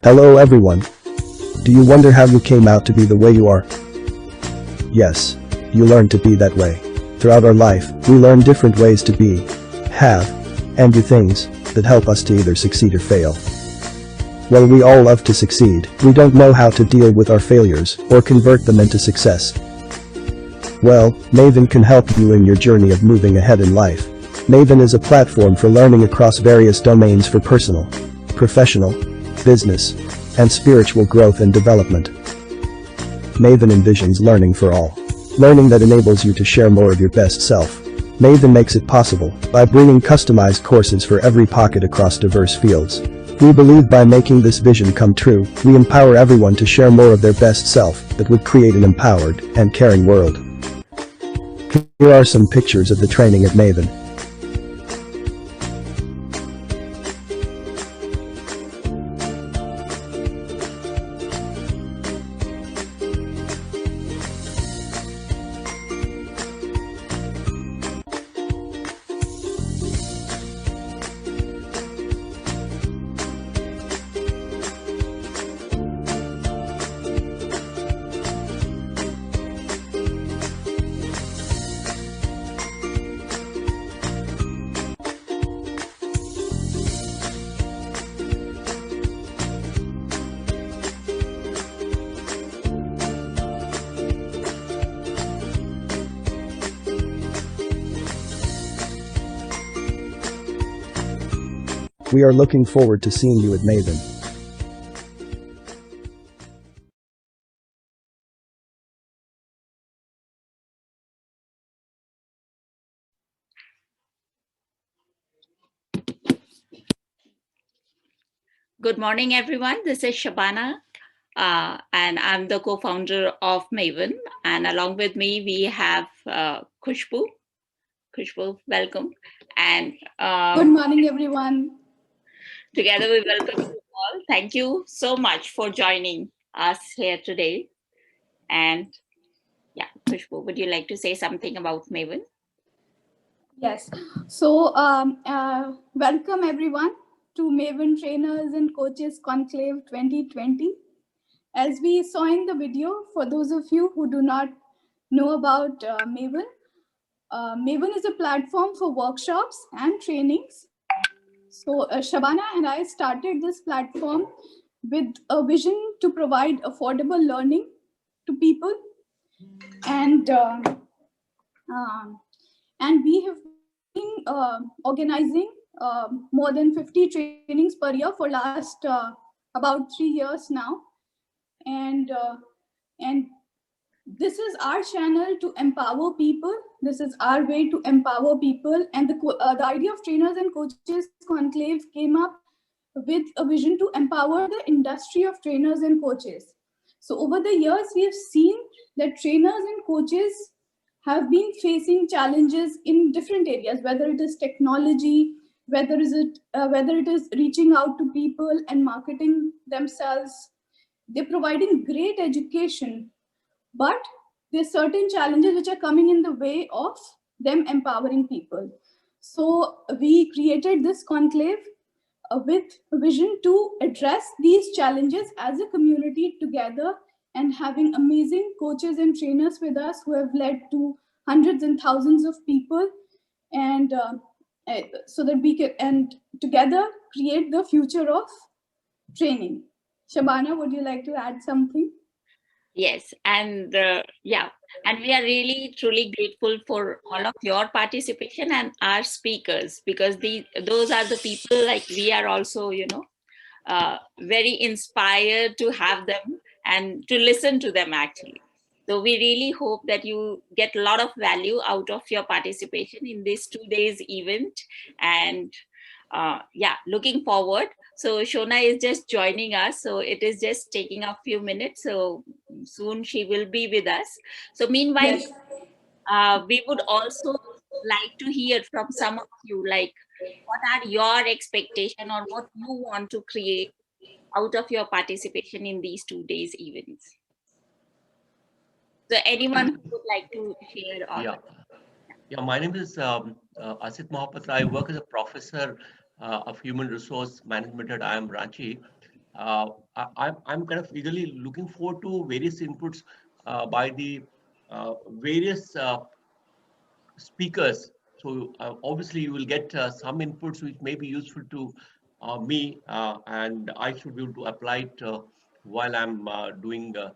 Hello everyone. Do you wonder how you came out to be the way you are? Yes, you learn to be that way. Throughout our life, we learn different ways to be, have, and do things that help us to either succeed or fail. While we all love to succeed, we don't know how to deal with our failures or convert them into success. Well, Maven can help you in your journey of moving ahead in life. Maven is a platform for learning across various domains for personal, professional, business, and spiritual growth and development. Maven envisions learning for all. Learning that enables you to share more of your best self. Maven makes it possible by bringing customized courses for every pocket across diverse fields. We believe by making this vision come true, we empower everyone to share more of their best self that would create an empowered and caring world. Here are some pictures of the training at Maven. We are looking forward to seeing you at Maven. Good morning, everyone. This is Shabana, and I'm the co-founder of Maven. And along with me, we have Khushbu. Khushbu, welcome. And good morning, everyone. Together, we welcome you all. Thank you so much for joining us here today. And yeah, Khushbu, would you like to say something about Maven? Yes. So, welcome everyone to Maven Trainers and Coaches Conclave 2020. As we saw in the video, for those of you who do not know about Maven, Maven is a platform for workshops and trainings. So Shabana and I started this platform with a vision to provide affordable learning to people, and we have been organizing more than 50 trainings per year for last about 3 years now, and this is our channel to empower people. This is our way to empower people, and the idea of Trainers and Coaches Conclave came up with a vision to empower the industry of trainers and coaches. So over the years, we have seen that trainers and coaches have been facing challenges in different areas, whether it is technology, whether it is reaching out to people and marketing themselves. They're providing great education, but there's certain challenges which are coming in the way of them empowering people. So we created this conclave with a vision to address these challenges as a community together, and having amazing coaches and trainers with us who have led to hundreds and thousands of people, and so that we can and together create the future of training. Shabana, would you like to add something? Yes, and and we are really truly grateful for all of your participation and our speakers, because those are the people like we are also, very inspired to have them and to listen to them actually. So we really hope that you get a lot of value out of your participation in this 2 days event, and looking forward. So Shona is just joining us, so it is just taking a few minutes, so soon she will be with us. So meanwhile, Yes. We would also like to hear from some of you, like what are your expectation or what you want to create out of your participation in these 2 days events. So anyone who would like to share on? Yeah, my name is Asit Mohapatra. I work as a professor of human resource management at IIM Ranchi. I'm kind of eagerly looking forward to various inputs by the various speakers. So obviously you will get some inputs which may be useful to me, and I should be able to apply it while I'm doing the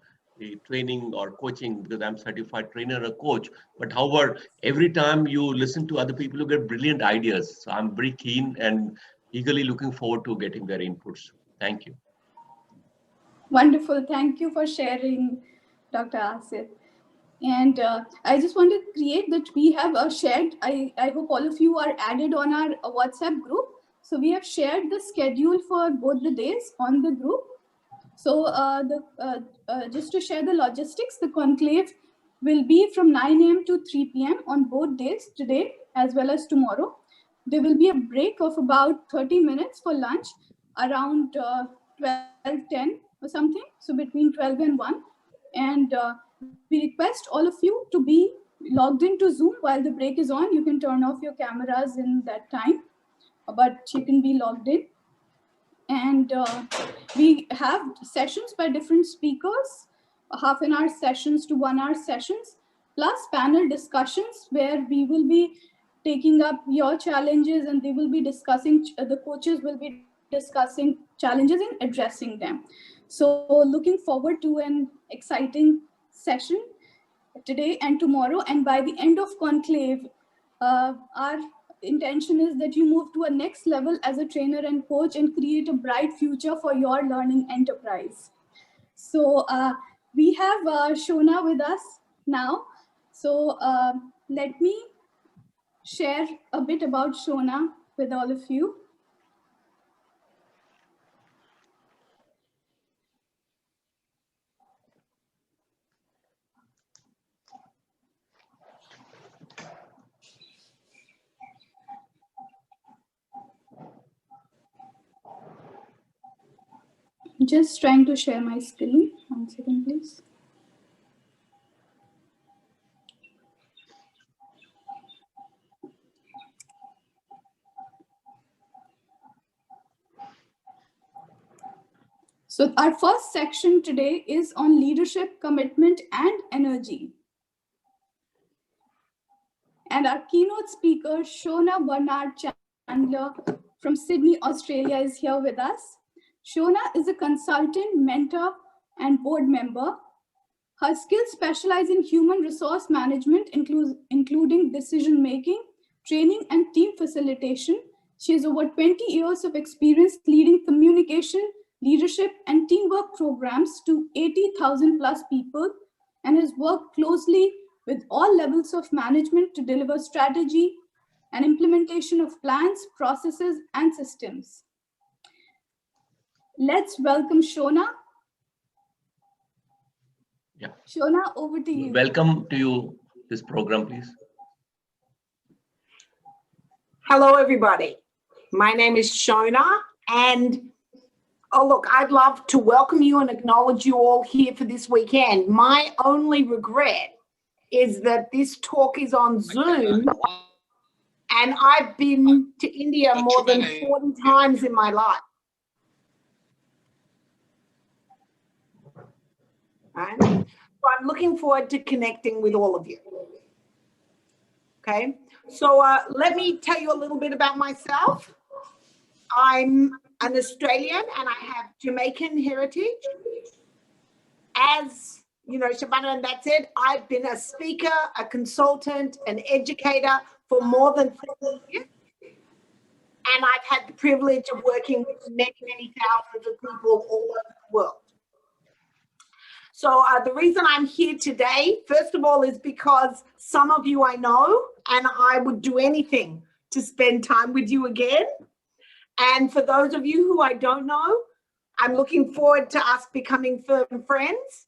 training or coaching, because I'm certified trainer and a coach. But however, every time you listen to other people, you get brilliant ideas. So I'm very keen and eagerly looking forward to getting their inputs. Thank you. Wonderful. Thank you for sharing, Dr. Asif. And I just want to create that we have shared, I hope all of you are added on our WhatsApp group. So we have shared the schedule for both the days on the group. So just to share the logistics, the conclave will be from 9 a.m. to 3 p.m. on both days, today as well as tomorrow. There will be a break of about 30 minutes for lunch around 12:10 or something, so between 12 and 1. And we request all of you to be logged into Zoom while the break is on. You can turn off your cameras in that time, but you can be logged in. And we have sessions by different speakers, half an hour sessions to 1 hour sessions, plus panel discussions where we will be taking up your challenges and they will be discussing, the coaches will be discussing challenges and addressing them. So looking forward to an exciting session today and tomorrow. And by the end of conclave, our intention is that you move to a next level as a trainer and coach and create a bright future for your learning enterprise. So we have Shona with us now. So let me share a bit about Shona with all of you. Just trying to share my screen. 1 second, please. So our first section today is on leadership, commitment, and energy. And our keynote speaker, Shona Bernard Chandler from Sydney, Australia, is here with us. Shona is a consultant, mentor, and board member. Her skills specialize in human resource management, including decision-making, training, and team facilitation. She has over 20 years of experience leading communication, leadership, and teamwork programs to 80,000 plus people, and has worked closely with all levels of management to deliver strategy and implementation of plans, processes, and systems. Let's welcome Shona. Yeah. Shona, over to you. Welcome to you, this program, please. Hello, everybody. My name is Shona, and oh, look, I'd love to welcome you and acknowledge you all here for this weekend. My only regret is that this talk is on Zoom, and I've been to India more than 40 times in my life. Right? So I'm looking forward to connecting with all of you. Okay, so let me tell you a little bit about myself. I'm an Australian and I have Jamaican heritage. As you know, Shabana and that said, I've been a speaker, a consultant, an educator for more than 30 years. And I've had the privilege of working with many, many thousands of people all over the world. So the reason I'm here today, first of all, is because some of you I know, and I would do anything to spend time with you again. And for those of you who I don't know, I'm looking forward to us becoming firm friends.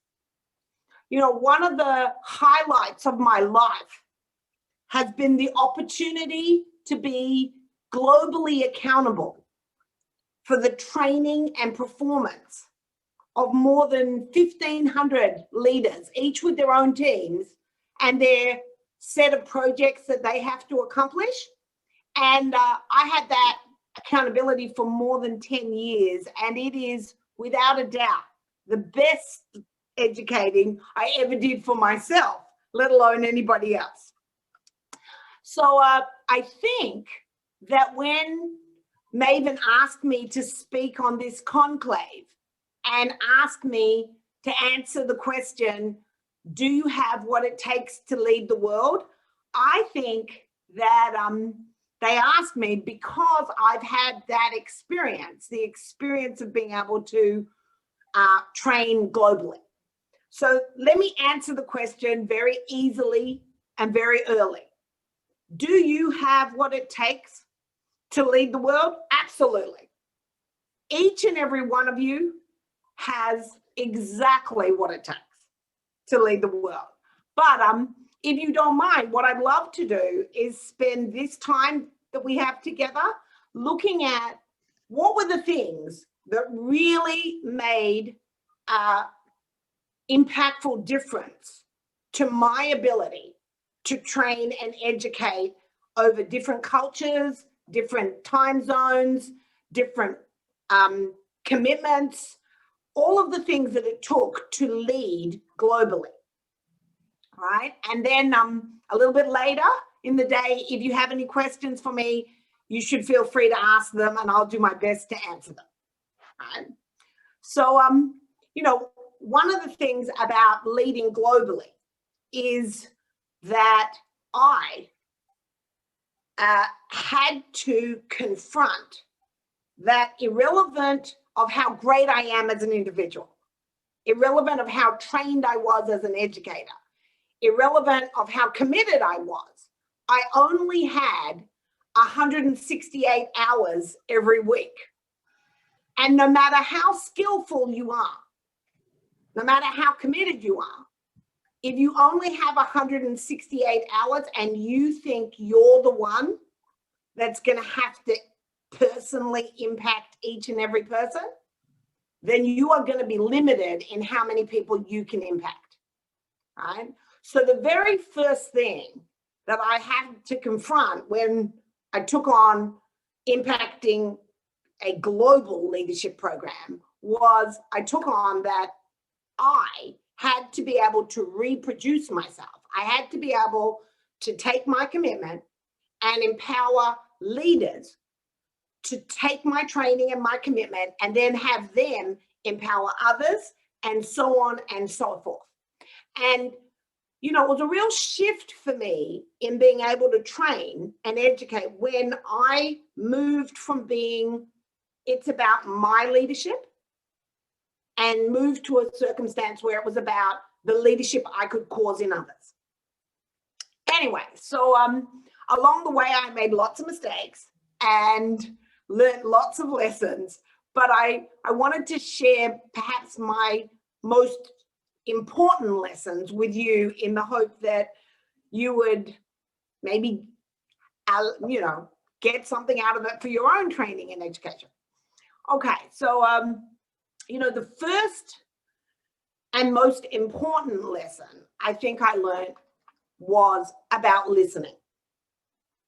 You know, one of the highlights of my life has been the opportunity to be globally accountable for the training and performance of more than 1,500 leaders, each with their own teams and their set of projects that they have to accomplish. And I had that accountability for more than 10 years, and it is without a doubt, the best educating I ever did for myself, let alone anybody else. So I think that when Maven asked me to speak on this conclave and asked me to answer the question, do you have what it takes to lead the world? I think that they asked me because I've had that experience, the experience of being able to train globally. So let me answer the question very easily and very early. Do you have what it takes to lead the world? Absolutely. Each and every one of you has exactly what it takes to lead the world. But if you don't mind, what I'd love to do is spend this time that we have together looking at what were the things that really made impactful difference to my ability to train and educate over different cultures, different time zones, different commitments, all of the things that it took to lead globally, right? And then a little bit later in the day, if you have any questions for me, you should feel free to ask them and I'll do my best to answer them, right? So, you know, one of the things about leading globally is that I had to confront that irrelevant of how great I am as an individual, irrelevant of how trained I was as an educator, irrelevant of how committed I was, I only had 168 hours every week. And no matter how skillful you are, no matter how committed you are, if you only have 168 hours and you think you're the one that's going to have to personally impact each and every person, then you are going to be limited in how many people you can impact, right? So the very first thing that I had to confront when I took on impacting a global leadership program was I took on that I had to be able to reproduce myself. I had to be able to take my commitment and empower leaders to take my training and my commitment and then have them empower others and so on and so forth. And, you know, it was a real shift for me in being able to train and educate when I moved from being, it's about my leadership, and moved to a circumstance where it was about the leadership I could cause in others. Anyway, so along the way, I made lots of mistakes and learned lots of lessons, but I wanted to share perhaps my most important lessons with you in the hope that you would maybe, you know, get something out of it for your own training and education. Okay, so, you know, the first and most important lesson I think I learned was about listening.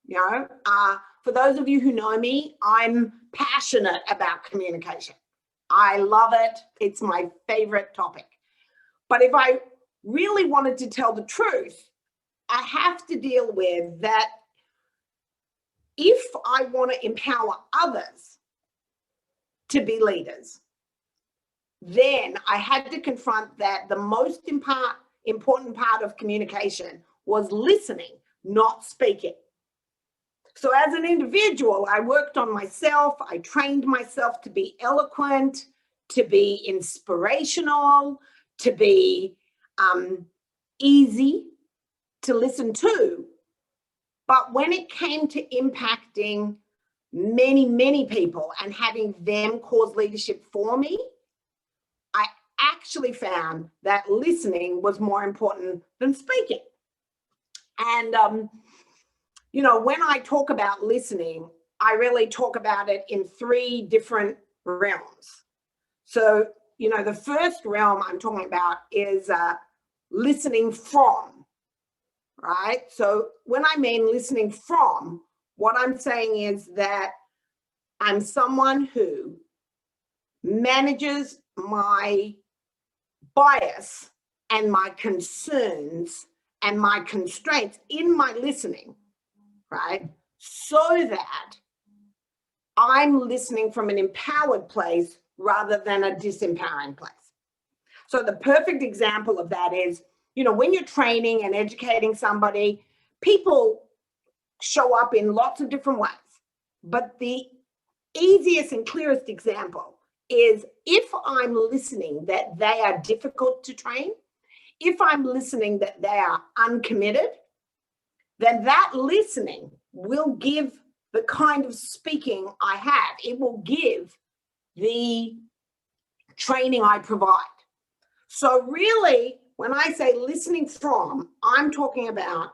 You know, for those of you who know me, I'm passionate about communication. I love it. It's my favorite topic. But if I really wanted to tell the truth, I have to deal with that if I want to empower others to be leaders, then I had to confront that the most important part of communication was listening, not speaking. So as an individual, I worked on myself. I trained myself to be eloquent, to be inspirational, to be easy to listen to. But when it came to impacting many, many people and having them cause leadership for me, I actually found that listening was more important than speaking. And, you know, when I talk about listening, I really talk about it in 3 different realms. So, you know, the first realm I'm talking about is listening from, right? So when I mean listening from, what I'm saying is that I'm someone who manages my bias and my concerns and my constraints in my listening, right? So that I'm listening from an empowered place rather than a disempowering place. So the perfect example of that is, you know, when you're training and educating somebody, people show up in lots of different ways. But the easiest and clearest example is if I'm listening that they are difficult to train, if I'm listening that they are uncommitted, then that listening will give the kind of speaking I have. It will give the training I provide. So really, when I say listening from, I'm talking about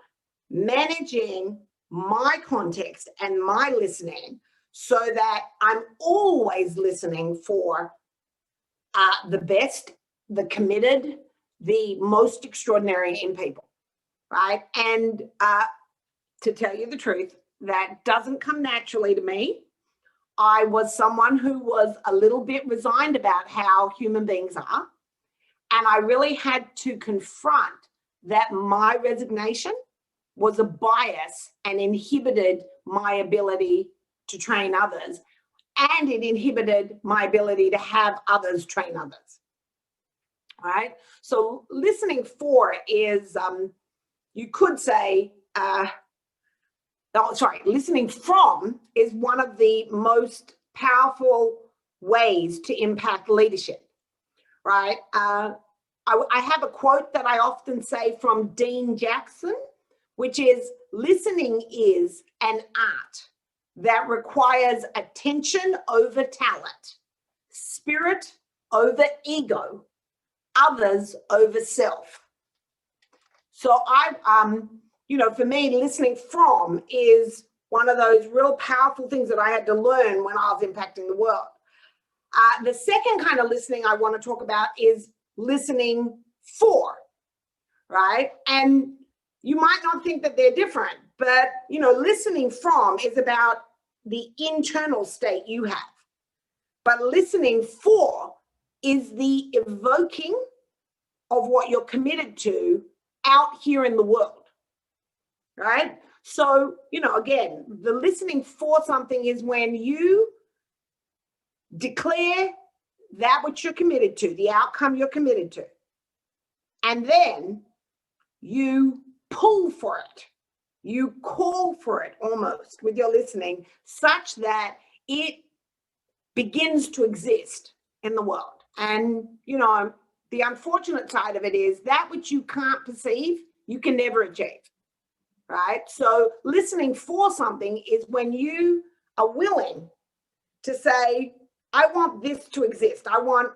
managing my context and my listening so that I'm always listening for the best, the committed, the most extraordinary in people, right? And to tell you the truth, that doesn't come naturally to me. I was someone who was a little bit resigned about how human beings are. And I really had to confront that my resignation was a bias and inhibited my ability to train others. And it inhibited my ability to have others train others. All right. So listening for is, you could say, listening from is one of the most powerful ways to impact leadership, right? I have a quote that I often say from Dean Jackson, which is, listening is an art that requires attention over talent, spirit over ego, others over self. So you know, for me, listening from is one of those real powerful things that I had to learn when I was impacting the world. The second kind of listening I want to talk about is listening for, right? And you might not think that they're different, but, you know, listening from is about the internal state you have. But listening for is the evoking of what you're committed to out here in the world, right? So, you know, again, the listening for something is when you declare that which you're committed to, the outcome you're committed to, and then you pull for it. You call for it almost with your listening such that it begins to exist in the world. And, you know, the unfortunate side of it is that which you can't perceive, you can never achieve, right? So listening for something is when you are willing to say, I want this to exist. I want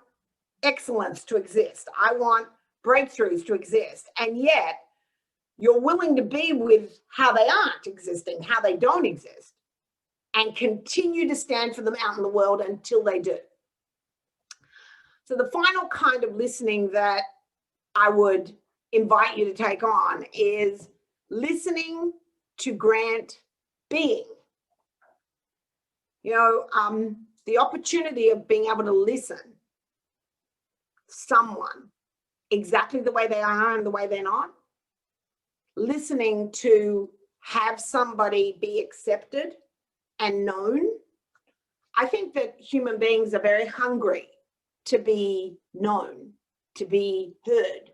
excellence to exist. I want breakthroughs to exist. And yet you're willing to be with how they aren't existing, how they don't exist, and continue to stand for them out in the world until they do. So the final kind of listening that I would invite you to take on is listening to grant being. You know, the opportunity of being able to listen to someone exactly the way they are and the way they're not. Listening to have somebody be accepted and known. I think that human beings are very hungry to be known, to be heard,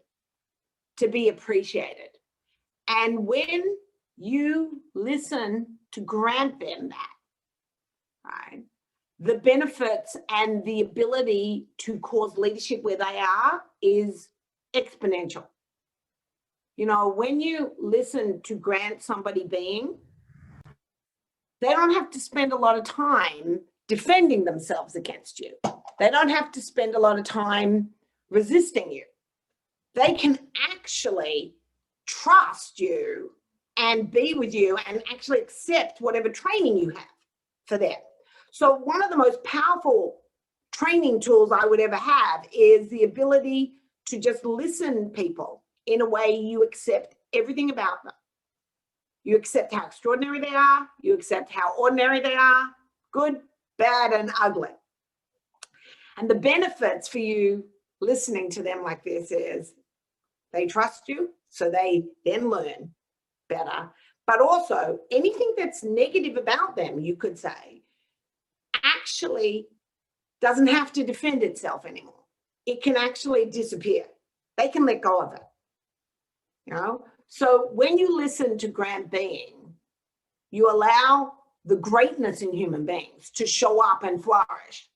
to be appreciated. And when you listen to grant them that, right, the benefits and the ability to cause leadership where they are is exponential. You know, when you listen to grant somebody being, they don't have to spend a lot of time defending themselves against you. They don't have to spend a lot of time resisting you. They can actually trust you and be with you and actually accept whatever training you have for them. So one of the most powerful training tools I would ever have is the ability to just listen to people in a way you accept everything about them. You accept how extraordinary they are. You accept how ordinary they are, good, bad, and ugly. And the benefits for you listening to them like this is they trust you, so they then learn better. But also anything that's negative about them, you could say, actually doesn't have to defend itself anymore. It can actually disappear. They can let go of it. You know? So when you listen to grand being, you allow the greatness in human beings to show up and flourish,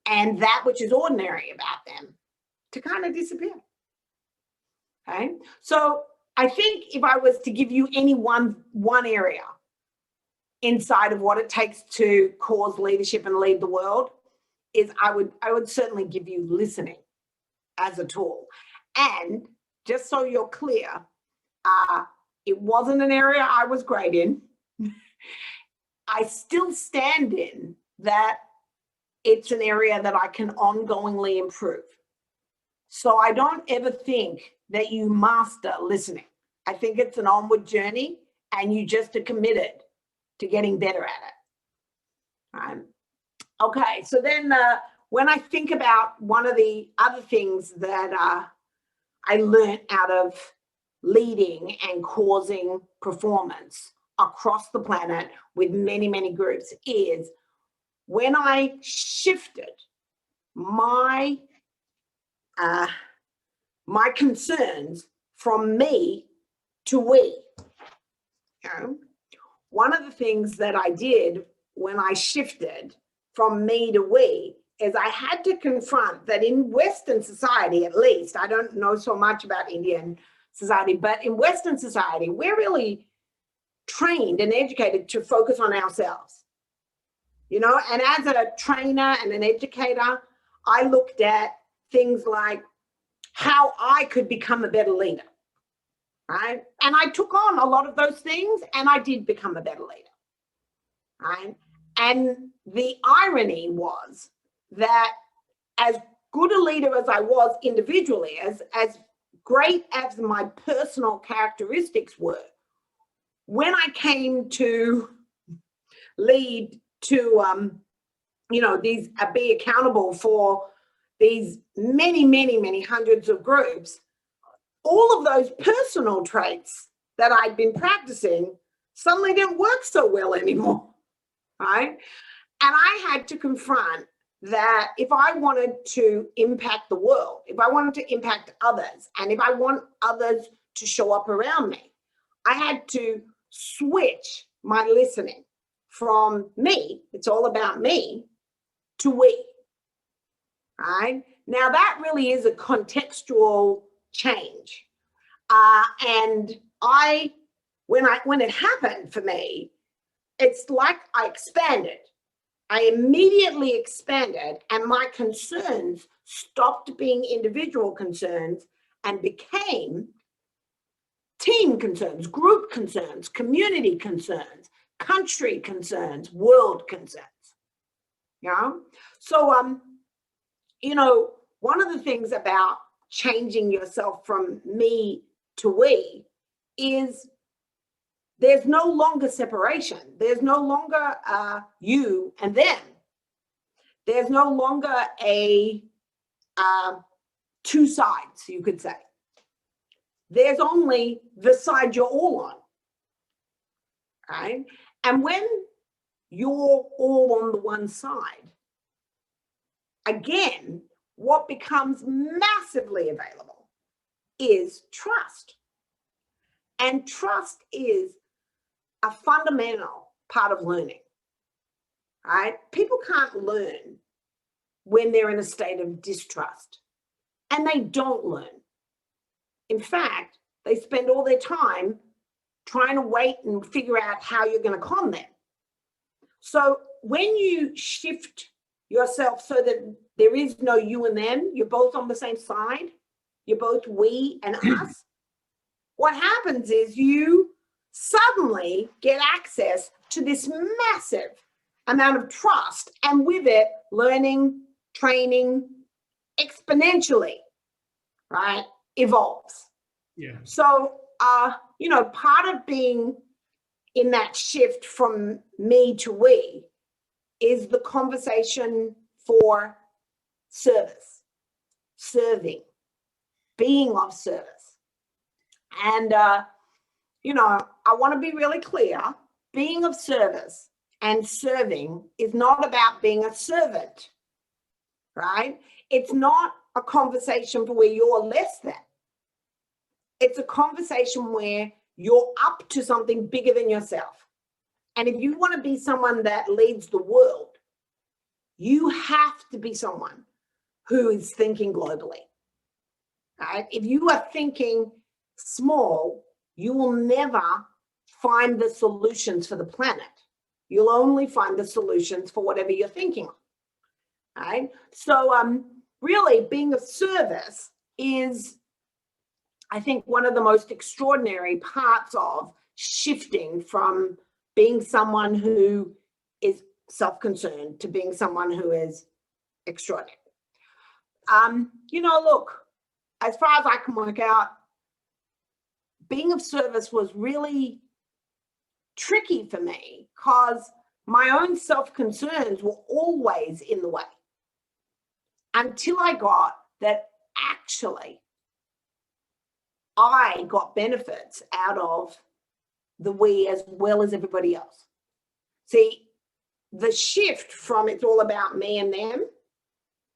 and that which is ordinary about them to kind of disappear. Okay, so I think if I was to give you any one area inside of what it takes to cause leadership and lead the world, is I would certainly give you listening as a tool. And just so you're clear, it wasn't an area I was great in. I still stand in that it's an area that I can ongoingly improve. So I don't ever think that you master listening. I think it's an onward journey, and you just are committed to getting better at it. Okay, so then when I think about one of the other things that I learned out of leading and causing performance across the planet with many, many groups is when I shifted my my concerns from me to we. You know, one of the things that I did when I shifted from me to we is I had to confront that in Western society, at least, I don't know so much about Indian society, but in Western society, we're really trained and educated to focus on ourselves. You know, and as a trainer and an educator, I looked at things like how I could become a better leader, right? And I took on a lot of those things, and I did become a better leader, right? And the irony was that as good a leader as I was individually, as great as my personal characteristics were, when I came to lead to, you know, these be accountable for these many, many, many hundreds of groups, all of those personal traits that I'd been practicing suddenly didn't work so well anymore, right? And I had to confront that if I wanted to impact the world, if I wanted to impact others, and if I want others to show up around me, I had to switch my listening from me, it's all about me, to we. Right? Now that really is a contextual change. And when it happened for me, it's like I expanded. I immediately expanded, and my concerns stopped being individual concerns and became team concerns, group concerns, community concerns, country concerns, world concerns. You know? So, you know, one of the things about changing yourself from me to we is there's no longer separation. There's no longer you and them. There's no longer a two sides, you could say. There's only the side you're all on, right? And when you're all on the one side, again, what becomes massively available is trust. And trust is a fundamental part of learning, right? People can't learn when they're in a state of distrust, and they don't learn. In fact, they spend all their time trying to wait and figure out how you're going to con them. So when you shift yourself so that there is no you and them, you're both on the same side, you're both we and us, what happens is you suddenly get access to this massive amount of trust, and with it, learning, training, exponentially, right, evolves. Yeah. So, you know, part of being in that shift from me to we is the conversation for service, serving, being of service. And, you know, I want to be really clear, being of service and serving is not about being a servant, right? It's not a conversation where you're less than. It's a conversation where you're up to something bigger than yourself. And if you want to be someone that leads the world, you have to be someone who is thinking globally, right? If you are thinking small, you will never find the solutions for the planet. You'll only find the solutions for whatever you're thinking of, right? So really being of service is, I think, one of the most extraordinary parts of shifting from being someone who is self-concerned to being someone who is extraordinary. You know, look, as far as I can work out, being of service was really tricky for me because my own self-concerns were always in the way until I got that actually I got benefits out of the we as well as everybody else. See, the shift from it's all about me and them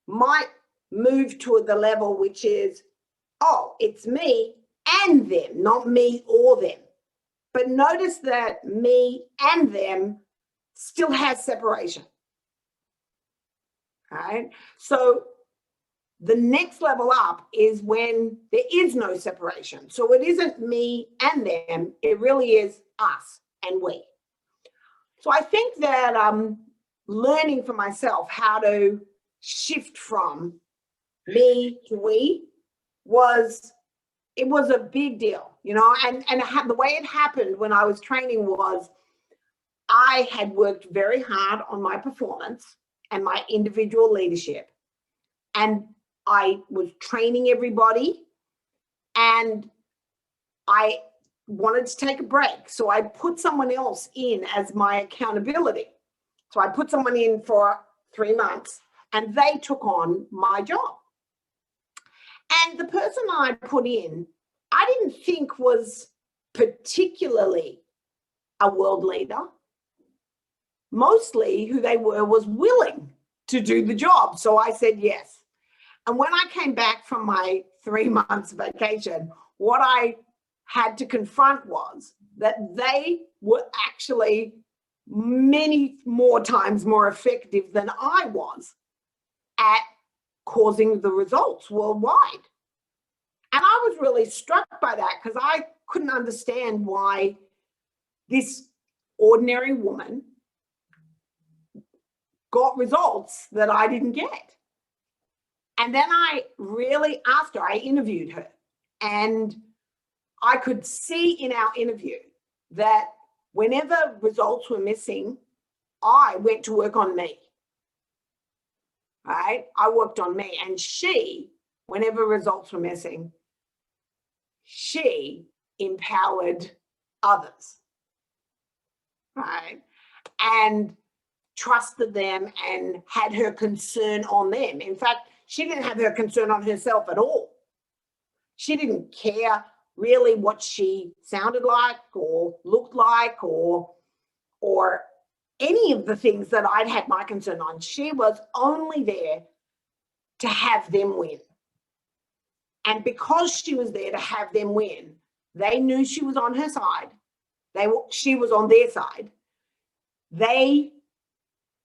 might move to the level which is, oh, it's me and them, not me or them. But notice that me and them still has separation, right? So the next level up is when there is no separation. So it isn't me and them, it really is us and we. So I think that learning for myself how to shift from me to we was a big deal, you know, and the way it happened when I was training was I had worked very hard on my performance and my individual leadership, and I was training everybody, and I wanted to take a break. So I put someone else in as my accountability. So I put someone in for 3 months and they took on my job. And the person I put in, I didn't think was particularly a world leader. Mostly who they were was willing to do the job. So I said yes. And when I came back from my 3 months vacation, what I had to confront was that they were actually many more times more effective than I was at causing the results worldwide. And I was really struck by that because I couldn't understand why this ordinary woman got results that I didn't get. And then I really asked her, I interviewed her, and I could see in our interview that whenever results were missing, I went to work on me, right? I worked on me, and she, whenever results were missing, she empowered others, right? And trusted them and had her concern on them. In fact, she didn't have her concern on herself at all. She didn't care really what she sounded like or looked like or any of the things that I'd had my concern on. She was only there to have them win. And because she was there to have them win, they knew she was on her side. She was on their side. They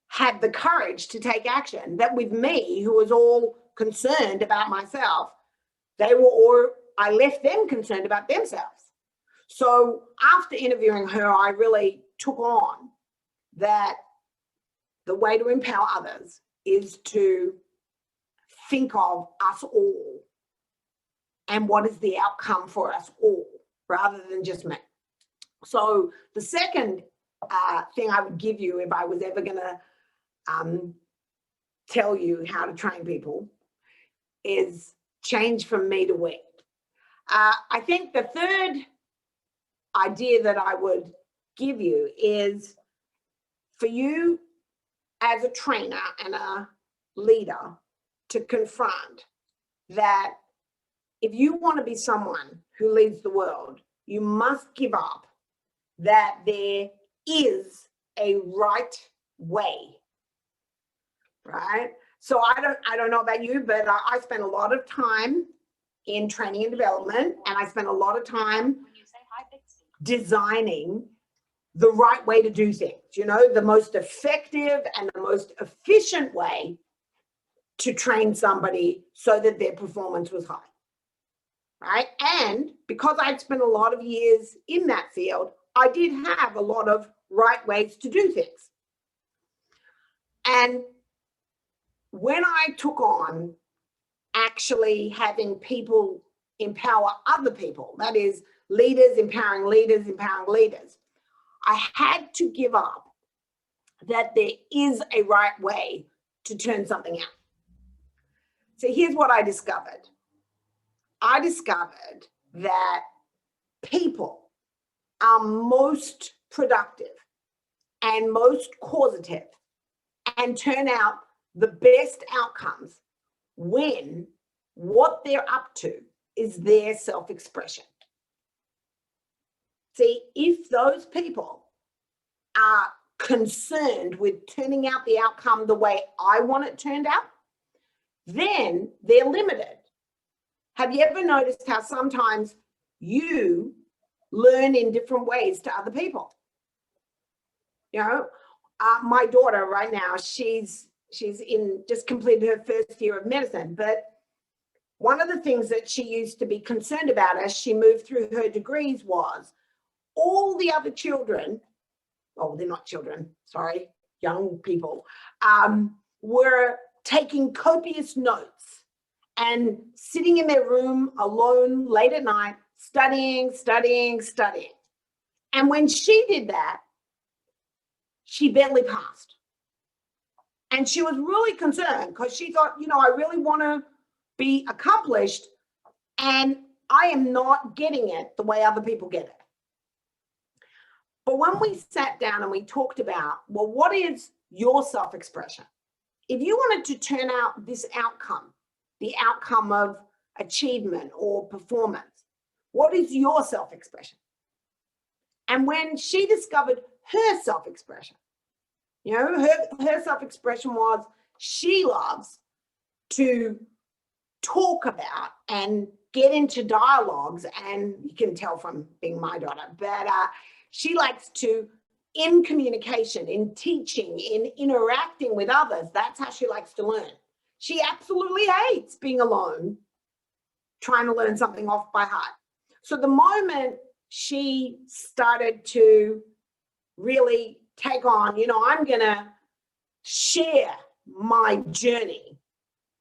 had the courage to take action. That with me, who was all concerned about myself, I left them concerned about themselves. So after interviewing her, I really took on that the way to empower others is to think of us all and what is the outcome for us all rather than just me. So the second thing I would give you if I was ever going to tell you how to train people is change from me to we. I think the third idea that I would give you is for you as a trainer and a leader to confront that if you want to be someone who leads the world, you must give up that there is a right way, right? So I don't know about you, but I spent a lot of time in training and development, and I spent a lot of time designing the right way to do things, you know, the most effective and the most efficient way to train somebody so that their performance was high, right? And because I'd spent a lot of years in that field, I did have a lot of right ways to do things. And when I took on actually having people empower other people, that is leaders empowering leaders, empowering leaders, I had to give up that there is a right way to turn something out. So here's what I discovered. I discovered that people are most productive and most causative and turn out the best outcomes when what they're up to is their self-expression. See, if those people are concerned with turning out the outcome the way I want it turned out, then they're limited. Have you ever noticed how sometimes you learn in different ways to other people? You know, my daughter right now, she's just completed her first year of medicine, but one of the things that she used to be concerned about as she moved through her degrees was all the other children, oh, they're not children, sorry, young people, were taking copious notes and sitting in their room alone late at night, studying. And when she did that, she barely passed. And she was really concerned because she thought, you know, I really want to be accomplished and I am not getting it the way other people get it. But when we sat down and we talked about, well, what is your self-expression? If you wanted to turn out this outcome, the outcome of achievement or performance, what is your self-expression? And when she discovered her self-expression, you know, her self-expression was she loves to talk about and get into dialogues, and you can tell from being my daughter, but she likes to, in communication, in teaching, in interacting with others, that's how she likes to learn. She absolutely hates being alone, trying to learn something off by heart. So the moment she started to really take on, you know, I'm going to share my journey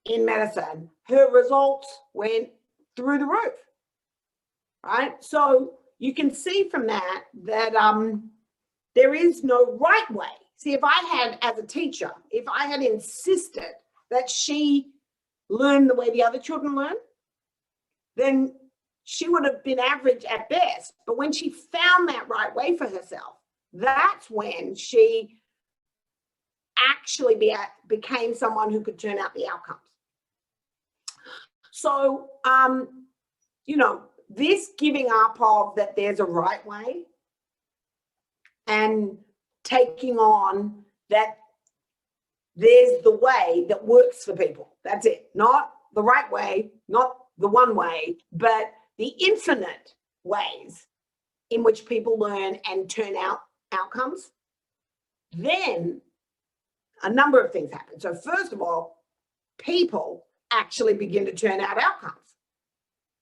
in medicine, her results went through the roof, right? So you can see from that there is no right way. See, if I had, as a teacher, if I had insisted that she learn the way the other children learn, then she would have been average at best. But when she found that right way for herself, that's when she actually became someone who could turn out the outcomes. So, you know, this giving up of that there's a right way and taking on that there's the way that works for people. That's it. Not the right way, not the one way, but the infinite ways in which people learn and turn out outcomes. Then a number of things happen. So first of all, people actually begin to turn out outcomes,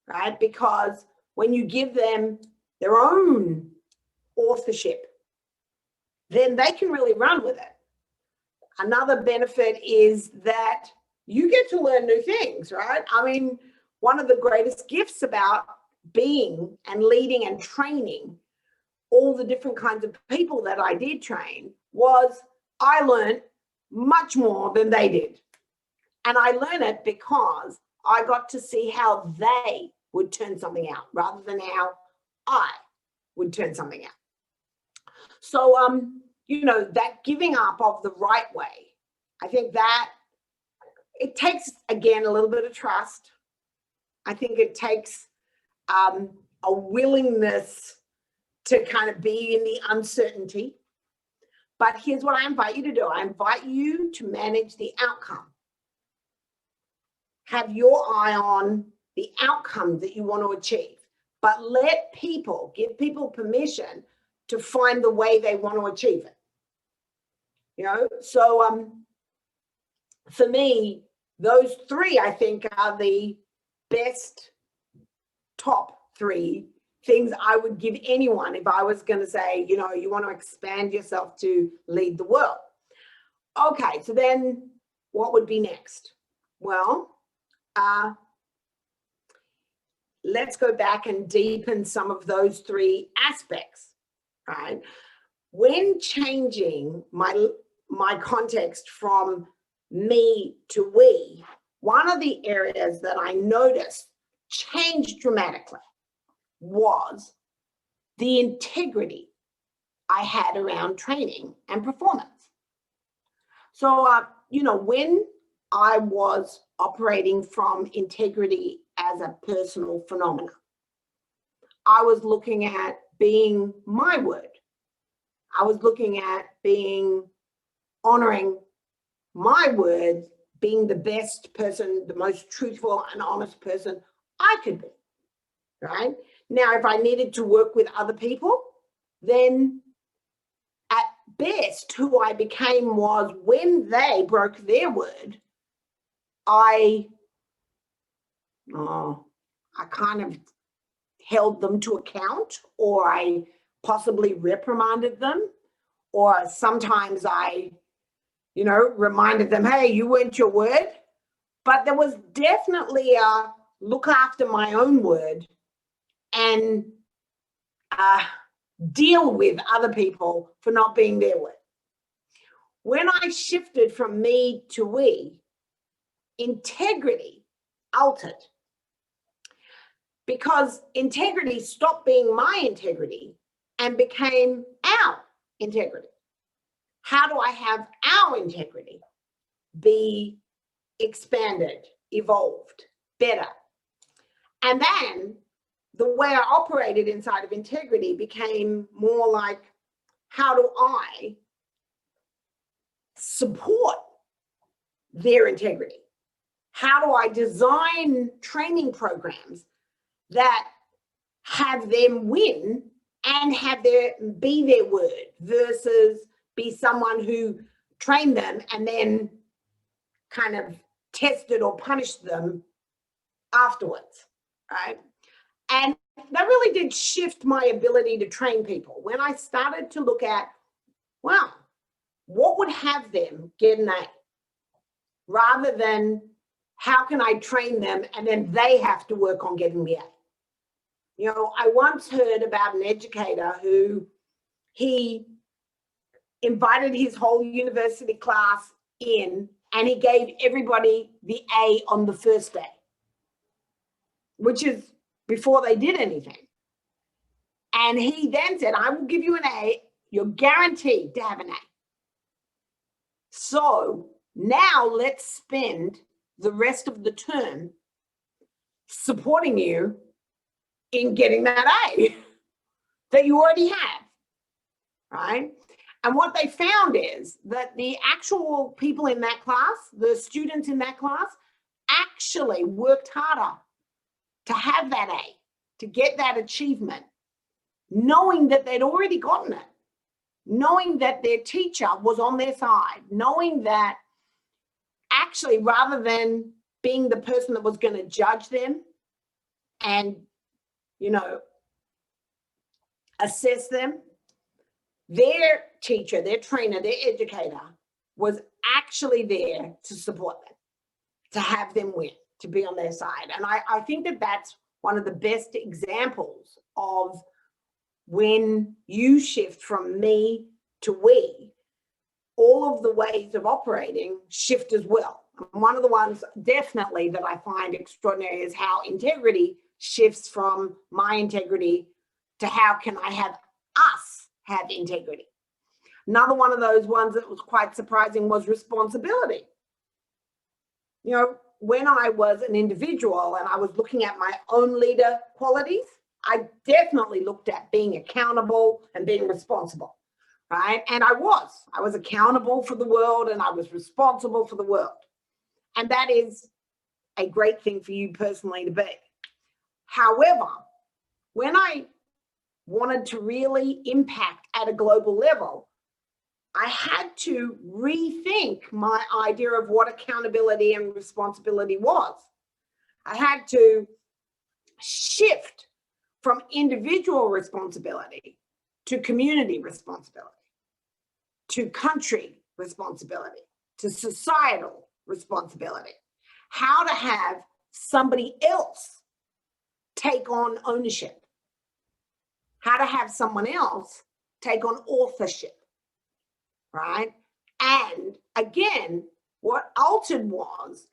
right? Because when you give them their own authorship, then they can really run with it. Another benefit is that you get to learn new things, right? I mean, one of the greatest gifts about being and leading and training all the different kinds of people that I did train was I learned much more than they did. And I learned it because I got to see how they would turn something out rather than how I would turn something out. So, you know, that giving up of the right way, I think that it takes, again, a little bit of trust. I think it takes a willingness to kind of be in the uncertainty. But here's what I invite you to do. I invite you to manage the outcome. Have your eye on the outcome that you want to achieve, but let people, give people permission to find the way they want to achieve it. You know, so for me, those three, I think, are the best top three things I would give anyone if I was going to say, you know, you want to expand yourself to lead the world. Okay, so then what would be next? Well, let's go back and deepen some of those three aspects, right? When changing my context from me to we, one of the areas that I noticed changed dramatically was the integrity I had around training and performance. So, you know, when I was operating from integrity as a personal phenomenon, I was looking at being my word. I was looking at being honoring my word, being the best person, the most truthful and honest person I could be, right? Now, if I needed to work with other people, then at best, who I became was when they broke their word, I kind of held them to account, or I possibly reprimanded them, or sometimes I, you know, reminded them, hey, you weren't your word. But there was definitely a look after my own word and deal with other people for not being their word. When I shifted from me to we, integrity altered, because integrity stopped being my integrity and became our integrity. How do I have our integrity be expanded, evolved, better? And then the way I operated inside of integrity became more like, how do I support their integrity? How do I design training programs that have them win and have be their word versus be someone who trained them and then kind of tested or punished them afterwards, right? And that really did shift my ability to train people. When I started to look at, well, what would have them get an A? Rather than how can I train them and then they have to work on getting the A. You know, I once heard about an educator who he invited his whole university class in and he gave everybody the A on the first day, which is before they did anything. And he then said, I will give you an A. You're guaranteed to have an A. So now let's spend the rest of the term supporting you in getting that A that you already have, right? And what they found is that the actual people in that class, the students in that class, actually worked harder to have that A, to get that achievement, knowing that they'd already gotten it, knowing that their teacher was on their side, knowing that actually rather than being the person that was going to judge them and, you know, assess them, their teacher, their trainer, their educator was actually there to support them, to have them win, to be on their side. And I think that that's one of the best examples of when you shift from me to we, all of the ways of operating shift as well. One of the ones definitely that I find extraordinary is how integrity shifts from my integrity to how can I have us have integrity. Another one of those ones that was quite surprising was responsibility. You know, when I was an individual and I was looking at my own leader qualities, I definitely looked at being accountable and being responsible, right? And I was accountable for the world and I was responsible for the world. And that is a great thing for you personally to be. However, when I wanted to really impact at a global level, I had to rethink my idea of what accountability and responsibility was. I had to shift from individual responsibility to community responsibility, to country responsibility, to societal responsibility. How to have somebody else take on ownership. How to have someone else take on authorship, right? And again, what altered was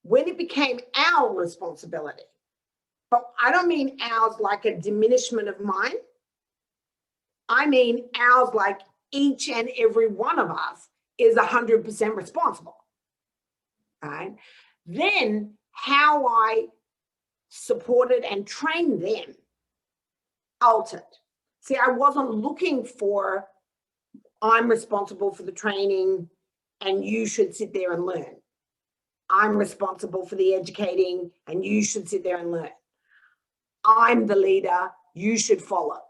when it became our responsibility. But I don't mean ours like a diminishment of mine. I mean ours like each and every one of us is 100% responsible, right? Then how I supported and trained them altered. See, I wasn't looking for, I'm responsible for the training and you should sit there and learn. I'm responsible for the educating and you should sit there and learn. I'm the leader, you should follow.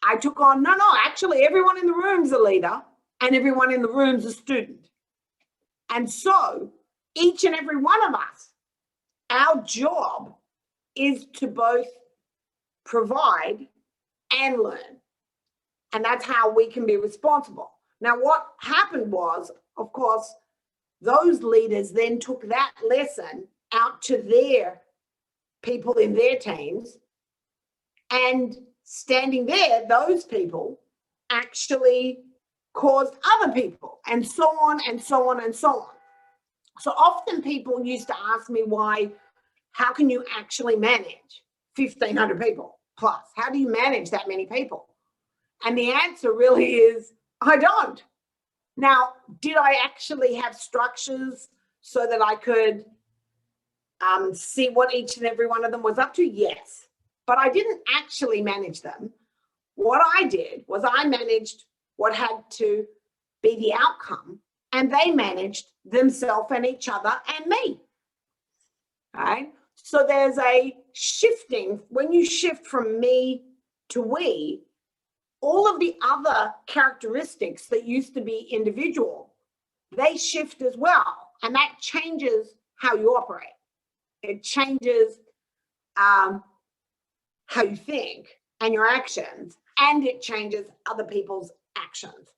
I took on, no, actually everyone in the room's a leader and everyone in the room's a student. And so each and every one of us, our job is to both provide and learn. And that's how we can be responsible. Now, what happened was, of course, those leaders then took that lesson out to their people in their teams, and standing there, those people actually caused other people, and so on and so on and so on. So often people used to ask me how can you actually manage 1,500 people plus? How do you manage that many people? And the answer really is, I don't. Now, did I actually have structures so that I could see what each and every one of them was up to? Yes, but I didn't actually manage them. What I did was I managed what had to be the outcome, and they managed themselves and each other and me. All right. So there's a shifting. When you shift from me to we, all of the other characteristics that used to be individual, they shift as well. And that changes how you operate. It changes how you think and your actions, and it changes other people's actions.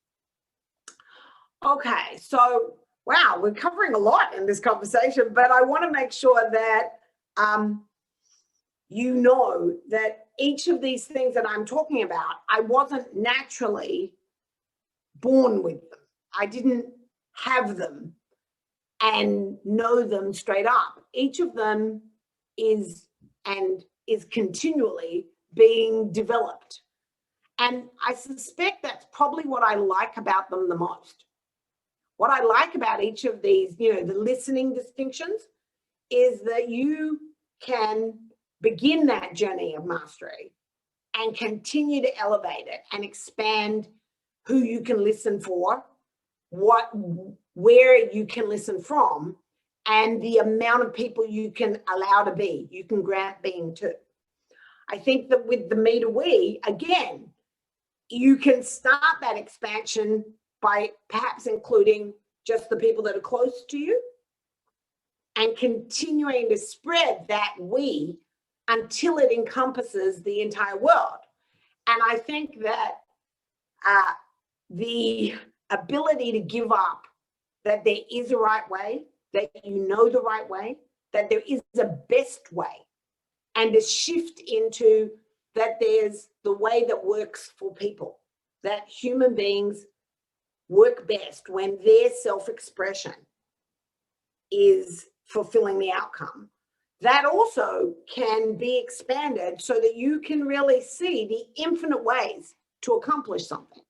Okay, so wow, we're covering a lot in this conversation, but I want to make sure that you know that each of these things that I'm talking about, I wasn't naturally born with them. I didn't have them and know them straight up. Each of them is continually being developed. And I suspect that's probably what I like about them the most. What I like about each of these, the listening distinctions, is that you can begin that journey of mastery and continue to elevate it and expand who you can listen for, where you can listen from, and the amount of people you can allow to be, you can grant being to. I think that with the me to we, again, you can start that expansion by perhaps including just the people that are close to you and continuing to spread that we until it encompasses the entire world. And I think that the ability to give up that there is a right way, that you know the right way, that there is a best way, and to shift into that there's the way that works for people, that human beings work best when their self-expression is fulfilling the outcome. That also can be expanded so that you can really see the infinite ways to accomplish something.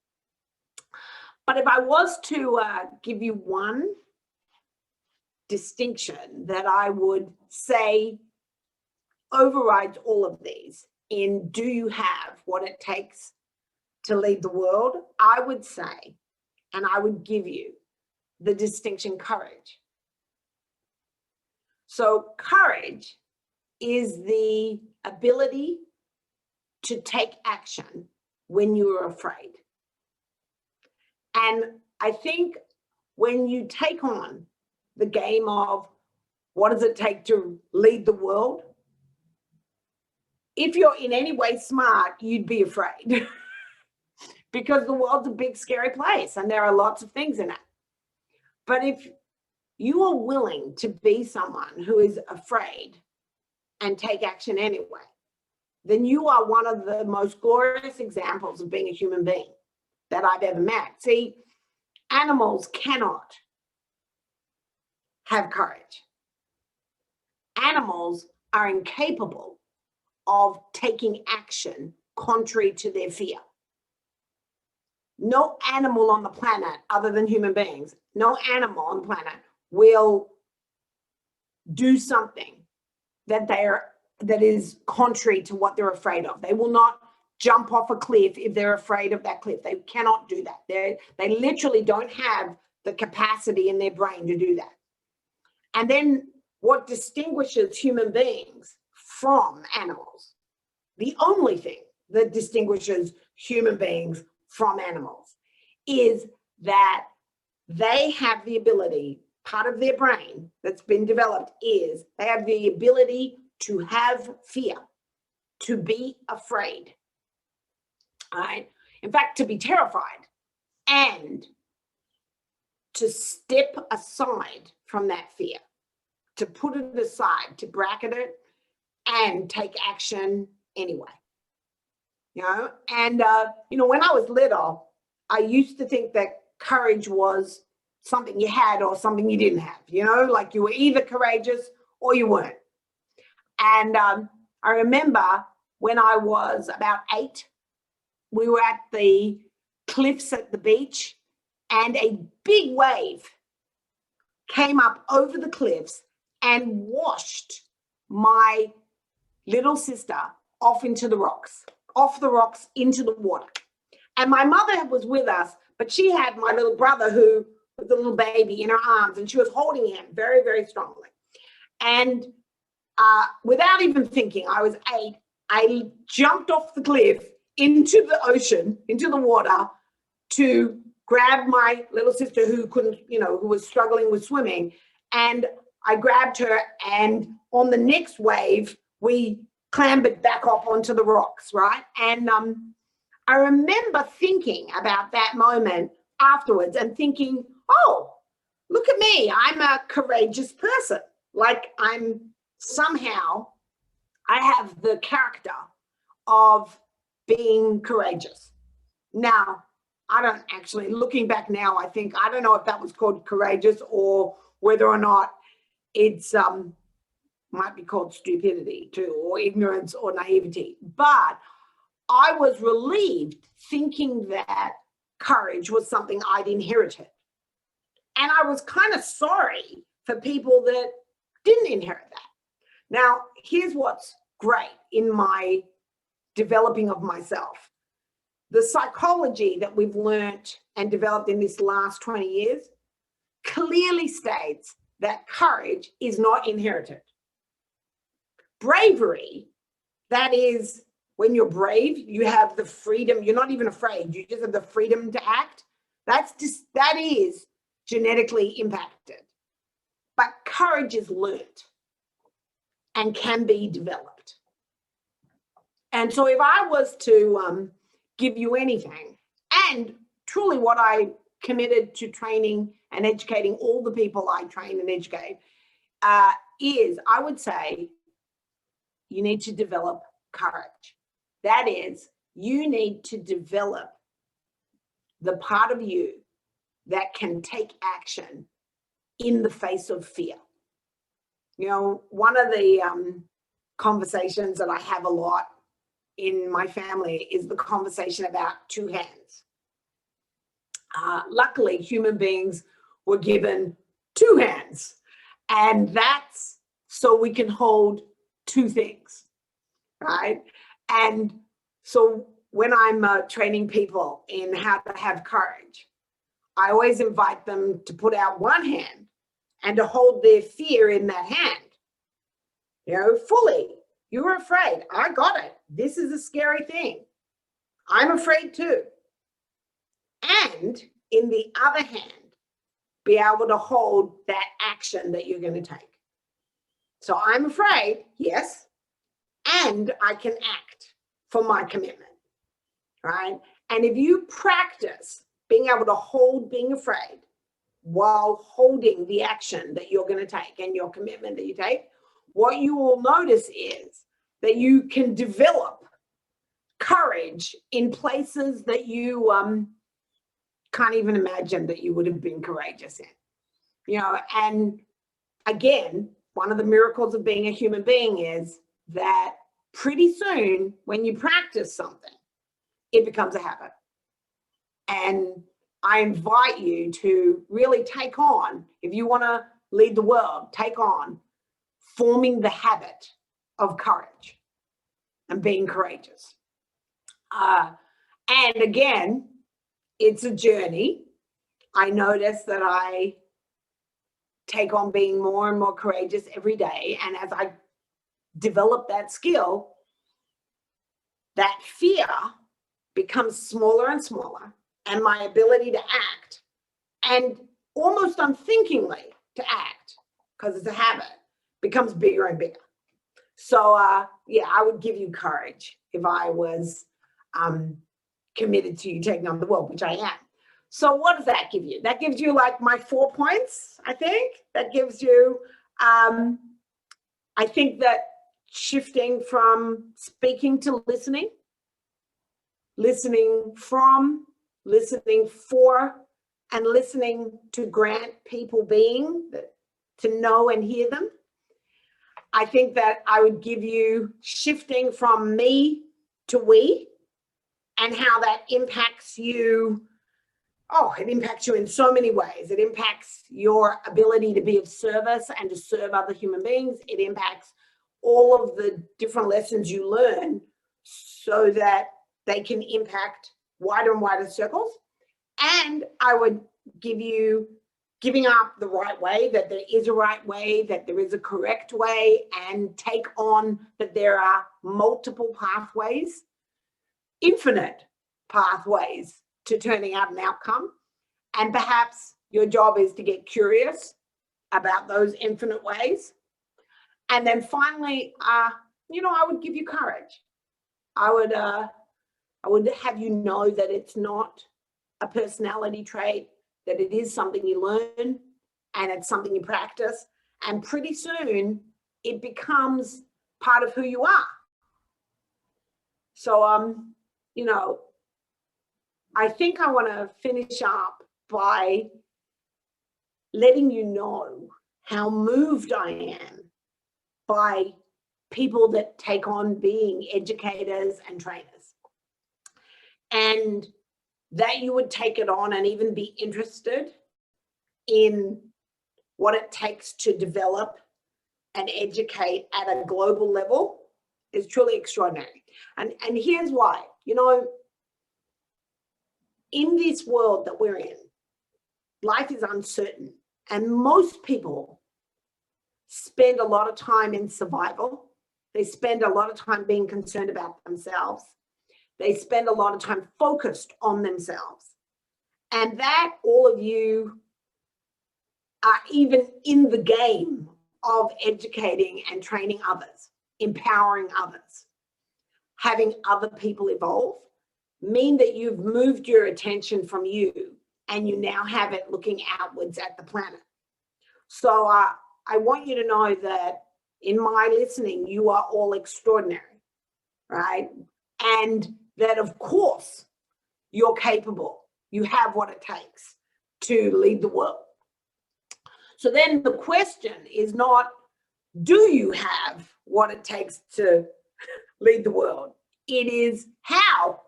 But if I was to give you one distinction that I would say overrides all of these in do you have what it takes to lead the world? I would say, and I would give you the distinction courage. So courage is the ability to take action when you're afraid. And I think when you take on the game of what does it take to lead the world, if you're in any way smart, you'd be afraid because the world's a big, scary place and there are lots of things in it. But if you are willing to be someone who is afraid and take action anyway, then you are one of the most glorious examples of being a human being that I've ever met. See, animals cannot have courage. Animals are incapable of taking action contrary to their fear. No animal on the planet, other than human beings, no animal on the planet will do something that is contrary to what they're afraid of. They will not jump off a cliff if they're afraid of that cliff. They cannot do that. They literally don't have the capacity in their brain to do that. And then what distinguishes human beings from animals, the only thing that distinguishes human beings from animals is that they have the ability, part of their brain that's been developed is they have the ability to have fear, to be afraid, all right? In fact, to be terrified and to step aside from that fear, to put it aside, to bracket it and take action anyway, you know? And, you know, when I was little, I used to think that courage was something you had or something you didn't have, you know, like you were either courageous or you weren't. And I remember when I was about 8, we were at the cliffs at the beach and a big wave came up over the cliffs and washed my little sister off into the rocks, off the rocks into the water. And my mother was with us, but she had my little brother who was a little baby in her arms and she was holding him very, very strongly. And without even thinking, I was 8, I jumped off the cliff into the ocean, into the water to grab my little sister who couldn't, you know, who was struggling with swimming. And I grabbed her and on the next wave, we clambered back up onto the rocks, right? And I remember thinking about that moment afterwards and thinking, oh, look at me, I'm a courageous person. Like somehow I have the character of being courageous. Now, I don't actually, looking back now, I think, I don't know if that was called courageous or whether or not it's might be called stupidity too, or ignorance or naivety. But I was relieved thinking that courage was something I'd inherited. And I was kind of sorry for people that didn't inherit that. Now, here's what's great in my developing of myself. The psychology that we've learned and developed in this last 20 years clearly states that courage is not inherited. Bravery, that is, when you're brave, you have the freedom, you're not even afraid, you just have the freedom to act. That is genetically impacted. But courage is learned and can be developed. And so if I was to give you anything, and truly what I committed to training and educating all the people I train and educate, is I would say you need to develop courage. That is, you need to develop the part of you that can take action in the face of fear. You know, one of the conversations that I have a lot in my family is the conversation about 2 hands. Luckily, human beings were given 2 hands. And that's so we can hold two things, right? And so when I'm training people in how to have courage, I always invite them to put out one hand and to hold their fear in that hand, you know, fully. You're afraid. I got it. This is a scary thing. I'm afraid too. And in the other hand, be able to hold that action that you're going to take. So I'm afraid, yes, and I can act for my commitment, right? And if you practice being able to hold being afraid while holding the action that you're going to take and your commitment that you take, what you will notice is that you can develop courage in places that you can't even imagine that you would have been courageous in, you know. And again, one of the miracles of being a human being is that pretty soon when you practice something, it becomes a habit. And I invite you to really take on, if you want to lead the world, take on forming the habit of courage and being courageous. And again, it's a journey. I notice that I take on being more and more courageous every day. And as I develop that skill, that fear becomes smaller and smaller, and my ability to act, and almost unthinkingly to act, because it's a habit, becomes bigger and bigger. So yeah, I would give you courage if I was committed to you taking on the world, which I am. So what does that give you? That gives you like my 4 points, I think. That gives you, I think that shifting from speaking to listening, listening from, listening for, and listening to grant people being, to know and hear them. I think that I would give you shifting from me to we, and how that impacts you. Oh, it impacts you in so many ways. It impacts your ability to be of service and to serve other human beings. It impacts all of the different lessons you learn so that they can impact wider and wider circles. And I would give you giving up the right way, that there is a right way, that there is a correct way, and take on that there are multiple pathways, infinite pathways to turning out an outcome. And perhaps your job is to get curious about those infinite ways. And then finally, you know, I would give you courage. I would have you know that it's not a personality trait, that it is something you learn and it's something you practice. And pretty soon it becomes part of who you are. So, you know, I think I want to finish up by letting you know how moved I am by people that take on being educators and trainers, and that you would take it on and even be interested in what it takes to develop and educate at a global level is truly extraordinary. And here's why. You know, in this world that we're in, life is uncertain, and most people spend a lot of time in survival. They spend a lot of time being concerned about themselves. They spend a lot of time focused on themselves. And that all of you are even in the game of educating and training others, empowering others, having other people evolve, mean that you've moved your attention from you and you now have it looking outwards at the planet. So I want you to know that in my listening, you are all extraordinary, right? And that, of course, you're capable. You have what it takes to lead the world. So then the question is not, do you have what it takes to lead the world? It is, how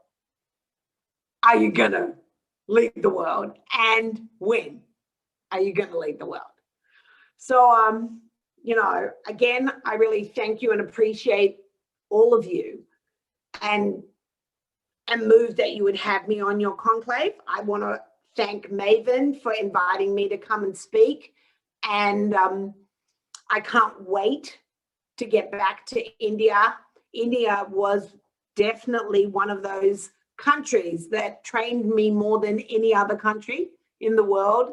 are you going to lead the world, and when are you going to lead the world? So, you know, again, I really thank you and appreciate all of you and moved that you would have me on your conclave. I want to thank Maven for inviting me to come and speak. And I can't wait to get back to India. India was definitely one of those countries that trained me more than any other country in the world.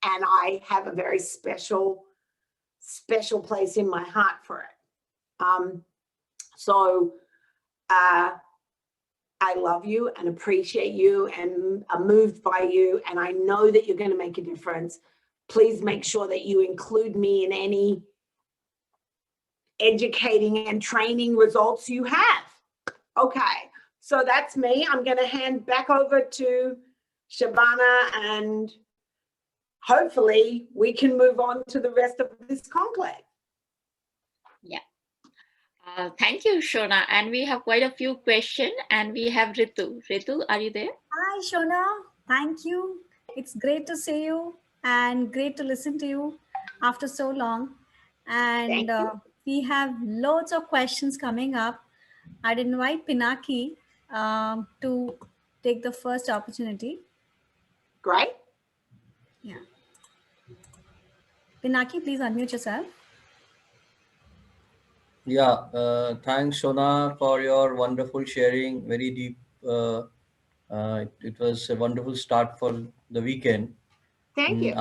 And I have a very special place in my heart for it. So I love you and appreciate you and am moved by you. And I know that you're going to make a difference. Please make sure that you include me in any educating and training results you have. Okay, so that's me. I'm going to hand back over to Shabana, and hopefully we can move on to the rest of this conclave. Yeah. Thank you, Shona. And we have quite a few questions, and we have Ritu. Ritu, are you there? Hi, Shona. Thank you. It's great to see you and great to listen to you after so long. And we have loads of questions coming up. I'd invite Pinaki to take the first opportunity. Great. Yeah. Pinaki, please unmute yourself. Yeah, thanks, Shona, for your wonderful sharing. Very deep. It was a wonderful start for the weekend. Thank you.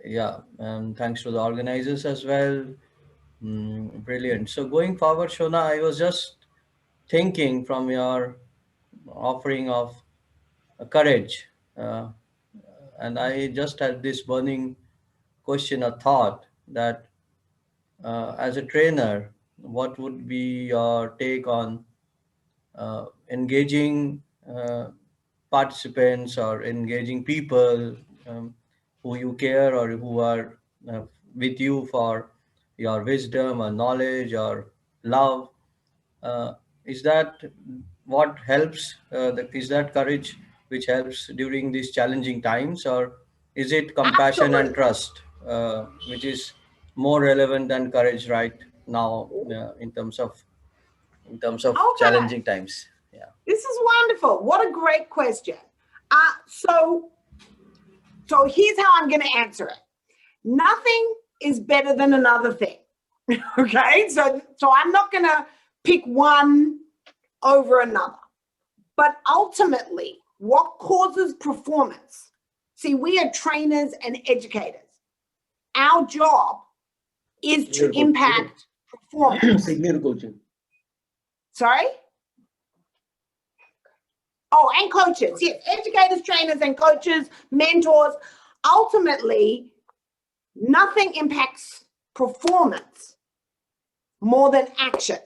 Yeah, and thanks to the organizers as well. Brilliant. So going forward, Shona, I was just thinking from your offering of courage, and I just had this burning question, a thought that as a trainer, what would be your take on engaging participants or engaging people who you care or who are with you for your wisdom or knowledge or love? Is that what helps? Is that courage which helps during these challenging times, or is it compassion and trust which is more relevant than courage right now in terms of challenging times? Yeah. This is wonderful. What a great question. So here's how I'm going to answer it. Nothing is better than another thing. Okay, so I'm not going to pick one over another. But ultimately, what causes performance? See, we are trainers and educators. Our job is to impact performance. Sorry? Oh, and coaches. Yes, educators, trainers, and coaches, mentors. Ultimately, nothing impacts performance more than action.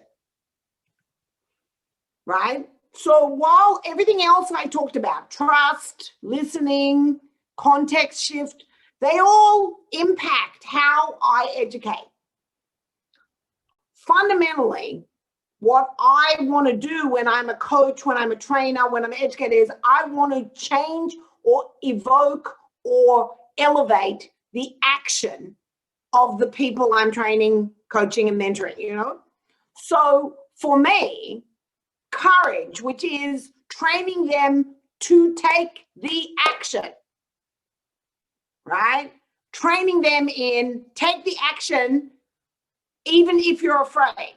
Right? So while everything else I talked about, trust, listening, context shift, they all impact how I educate. Fundamentally, what I want to do when I'm a coach, when I'm a trainer, when I'm an educator is I want to change or evoke or elevate the action of the people I'm training, coaching, and mentoring, you know? So for me, courage, which is training them to take the action, right? Training them in take the action even if you're afraid.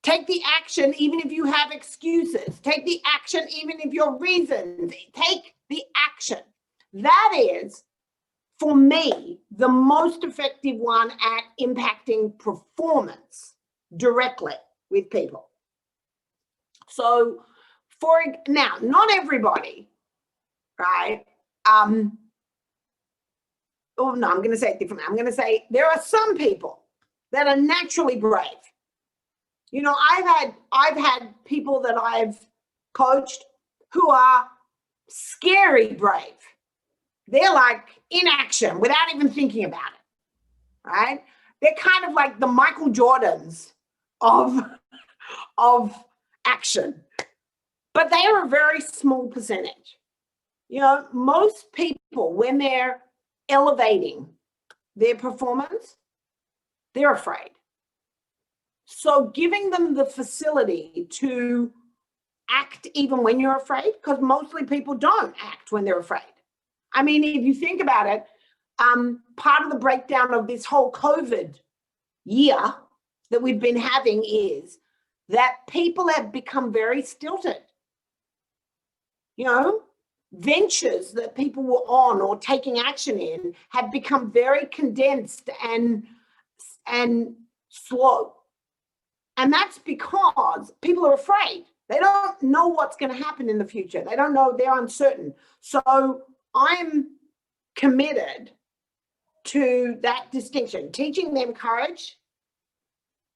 Take the action even if you have excuses. Take the action even if your reasons. Take the action. That is, for me, the most effective one at impacting performance directly with people. So now, not everybody, right? Oh no, I'm going to say it differently. I'm going to say there are some people that are naturally brave. You know, I've had people that I've coached who are scary brave. They're like in action without even thinking about it, right? They're kind of like the Michael Jordans of action, but they are a very small percentage. You know, most people, when they're elevating their performance, they're afraid. So giving them the facility to act even when you're afraid, because mostly people don't act when they're afraid. I mean, if you think about it, part of the breakdown of this whole COVID year that we've been having is that people have become very stilted. You know, ventures that people were on or taking action in have become very condensed and slow. And that's because people are afraid. They don't know what's going to happen in the future. They don't know, they're uncertain. So I'm committed to that distinction. Teaching them courage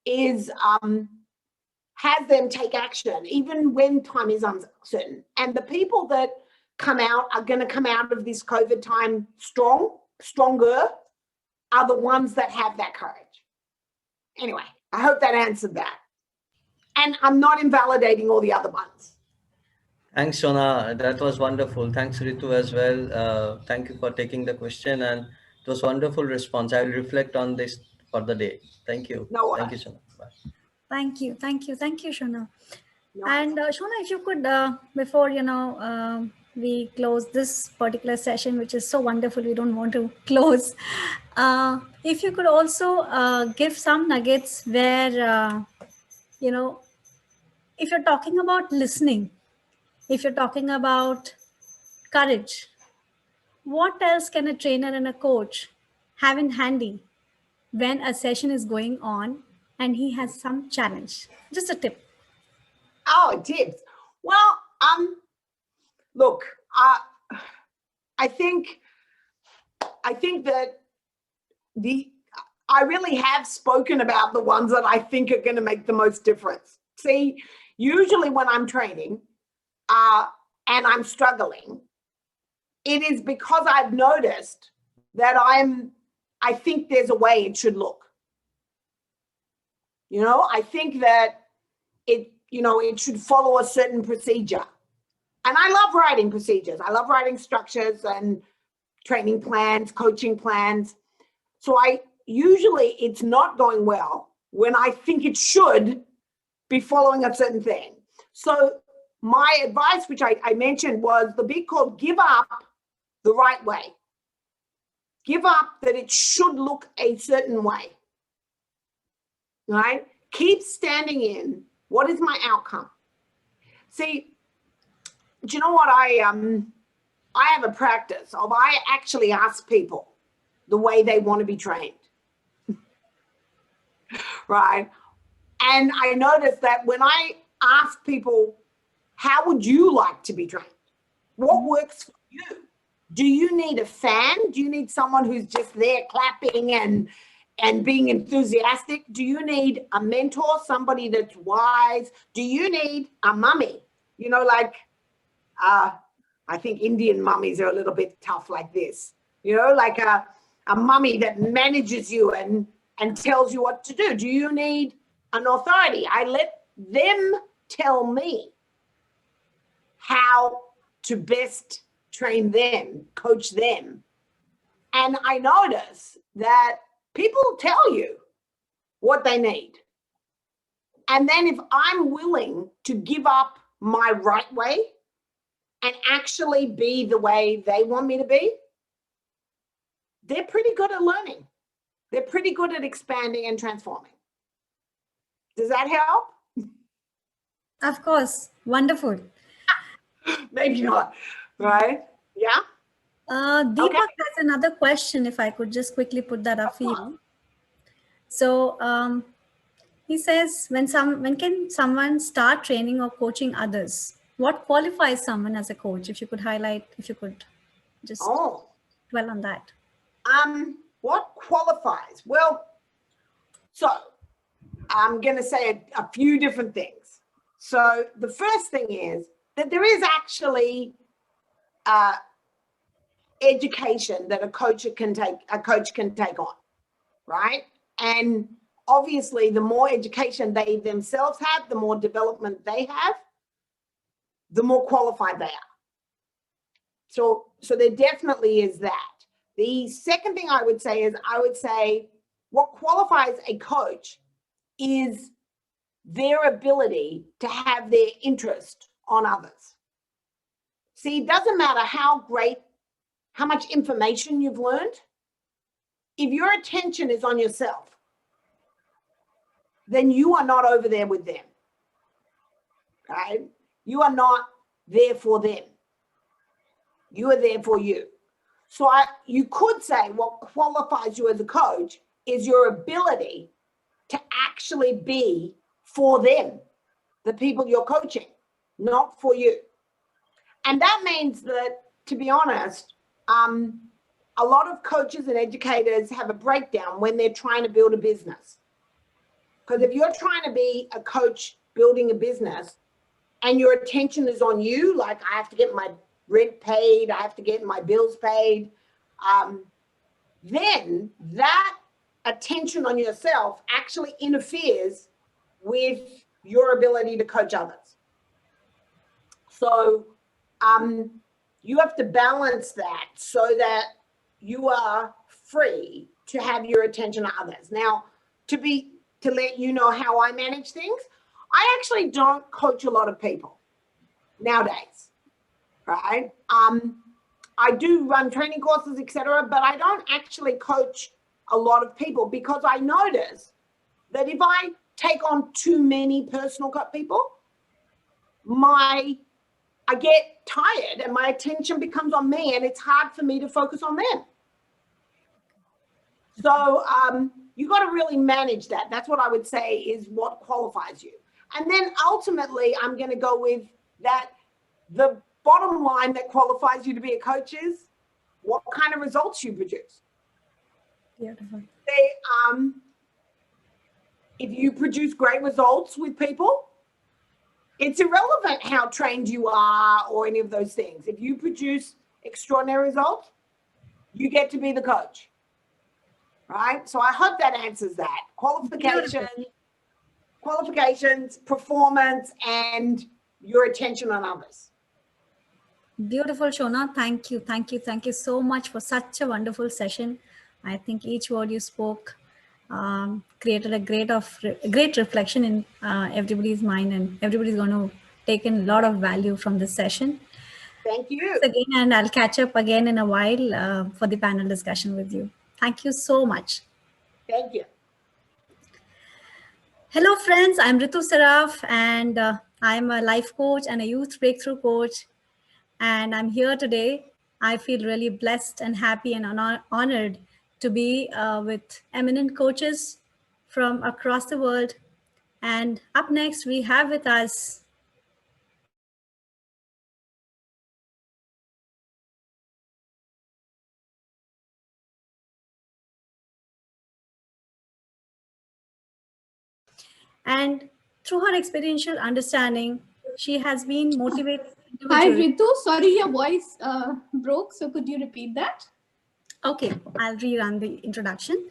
is has them take action even when time is uncertain. And the people that come out are going to come out of this COVID time stronger are the ones that have that courage. Anyway, I hope that answered that. And I'm not invalidating all the other ones. Thanks, Shona. That was wonderful. Thanks, Ritu, as well. Thank you for taking the question, and it was wonderful response. I will reflect on this for the day. Thank you. No Thank you, worries. Shona. Bye. Thank you. Thank you. Thank you, Shona. No. And Shona, if you could, before, we close this particular session, which is so wonderful, we don't want to close. If you could also give some nuggets where, if you're talking about listening, if you're talking about courage, what else can a trainer and a coach have in handy when a session is going on and he has some challenge? Just a tip. Oh, tips. Well, look, I think that I really have spoken about the ones that I think are going to make the most difference. See, usually when I'm training and I'm struggling, it is because I've noticed that I think there's a way it should look. I think that it should follow a certain procedure. And I love writing procedures. I love writing structures and training plans, coaching plans. So it's not going well when I think it should be following a certain thing. So my advice, which I mentioned, was the big called give up the right way. Give up that it should look a certain way. Right? Keep standing in. What is my outcome? See, do you know what I have a practice of? I actually ask people the way they want to be trained. Right? And I noticed that when I ask people, how would you like to be trained? What works for you? Do you need a fan? Do you need someone who's just there clapping and being enthusiastic? Do you need a mentor, somebody that's wise? Do you need a mummy? I think Indian mummies are a little bit tough like this. Like a mummy that manages you and tells you what to do. Do you need an authority? I let them tell me how to best train them, coach them. And I notice that people tell you what they need. And then if I'm willing to give up my right way and actually be the way they want me to be, they're pretty good at learning. They're pretty good at expanding and transforming. Does that help? Of course. Wonderful. Maybe not, right? Yeah? Deepak Okay. has another question, if I could just quickly put that up for you. So he says, when can someone start training or coaching others? What qualifies someone as a coach? If you could just dwell on that. What qualifies? Well, so I'm going to say a few different things. So the first thing is that there is actually education that a coach can take on, right? And obviously, the more education they themselves have, the more development they have, the more qualified they are. So there definitely is that. The second thing I would say is, I would say what qualifies a coach is their ability to have their interest on others. See, it doesn't matter how much information you've learned. If your attention is on yourself, then you are not over there with them. Right? You are not there for them. You are there for you. So you could say what qualifies you as a coach is your ability to actually be for them, the people you're coaching, not for you. And that means that, to be honest, a lot of coaches and educators have a breakdown when they're trying to build a business. Because if you're trying to be a coach building a business and your attention is on you, like I have to get my rent paid, I have to get my bills paid, then that attention on yourself actually interferes with your ability to coach others. So you have to balance that so that you are free to have your attention on others. Now, to let you know how I manage things, I actually don't coach a lot of people nowadays, right? I do run training courses, etc., but I don't actually coach a lot of people because I notice that if I take on too many personal people, I get tired and my attention becomes on me and it's hard for me to focus on them. So you got to really manage that. That's what I would say is what qualifies you. And then ultimately, I'm going to go with that. The bottom line that qualifies you to be a coach is what kind of results you produce. Beautiful. If you produce great results with people, it's irrelevant how trained you are or any of those things. If you produce extraordinary results, you get to be the coach. Right? So I hope that answers that. Qualifications, performance, and your attention on others. Beautiful, Shona. Thank you. Thank you. Thank you so much for such a wonderful session. I think each word you spoke created a great reflection in everybody's mind, and everybody's going to take in a lot of value from this session. Thank you. Thanks again, and I'll catch up again in a while for the panel discussion with you. Thank you so much. Thank you. Hello, friends. I'm Ritu Saraf, and I'm a life coach and a youth breakthrough coach. And I'm here today. I feel really blessed and happy and honored to be with eminent coaches from across the world. And up next, we have with us and through her experiential understanding, she has been motivated. Hi, Ritu. Sorry, your voice broke. So could you repeat that? Okay, I'll rerun the introduction.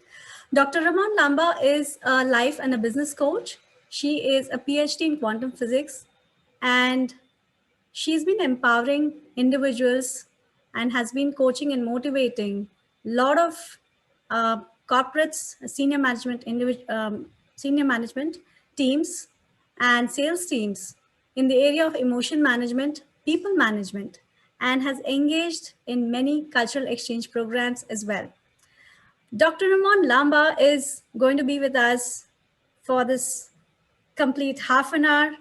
Dr. Ramon Lamba is a life and a business coach. She is a PhD in quantum physics, and she's been empowering individuals and has been coaching and motivating a lot of corporates, senior management teams and sales teams in the area of emotion management, people management, and has engaged in many cultural exchange programs as well. Dr. Ramon Lamba is going to be with us for this complete half an hour,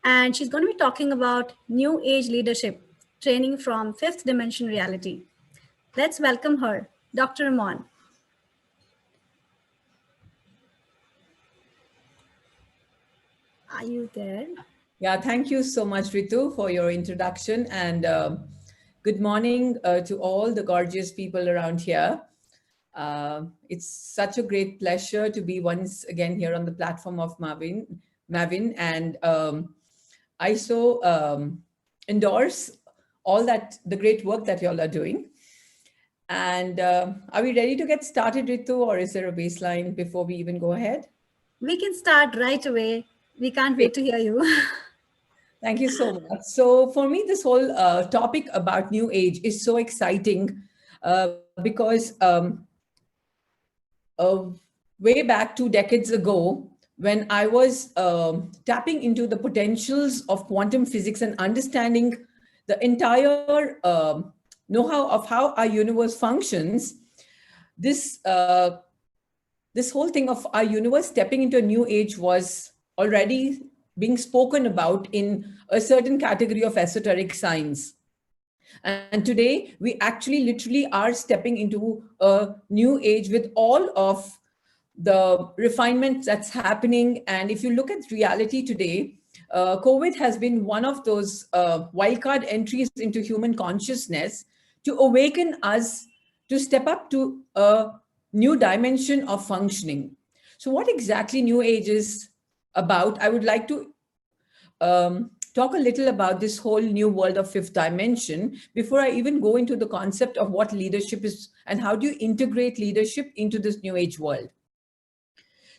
and she's going to be talking about new age leadership training from fifth dimension reality. Let's welcome her, Dr. Ramon. Are you there? Yeah, thank you so much, Ritu, for your introduction, and good morning to all the gorgeous people around here. It's such a great pleasure to be once again here on the platform of Mavin, and I so endorse all the great work that y'all are doing. And are we ready to get started, Ritu, or is there a baseline before we even go ahead? We can start right away. We can't wait to hear you. Thank you so much. So for me, this whole topic about new age is so exciting because way back 2 decades ago, when I was tapping into the potentials of quantum physics and understanding the entire know-how of how our universe functions, this this whole thing of our universe stepping into a new age was already being spoken about in a certain category of esoteric science. And today, we actually literally are stepping into a new age with all of the refinement that's happening. And if you look at reality today, COVID has been one of those wildcard entries into human consciousness to awaken us to step up to a new dimension of functioning. So what exactly New Age is about, I would like to talk a little about this whole new world of fifth dimension before I even go into the concept of what leadership is and how do you integrate leadership into this new age world.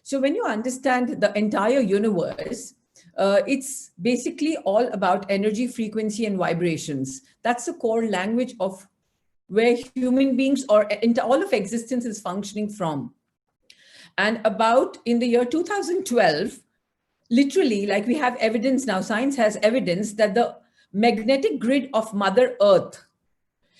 So when you understand the entire universe, it's basically all about energy, frequency, and vibrations. That's the core language of where human beings or all of existence is functioning from. And about in the year 2012, literally, like we have evidence now, science has evidence that the magnetic grid of Mother Earth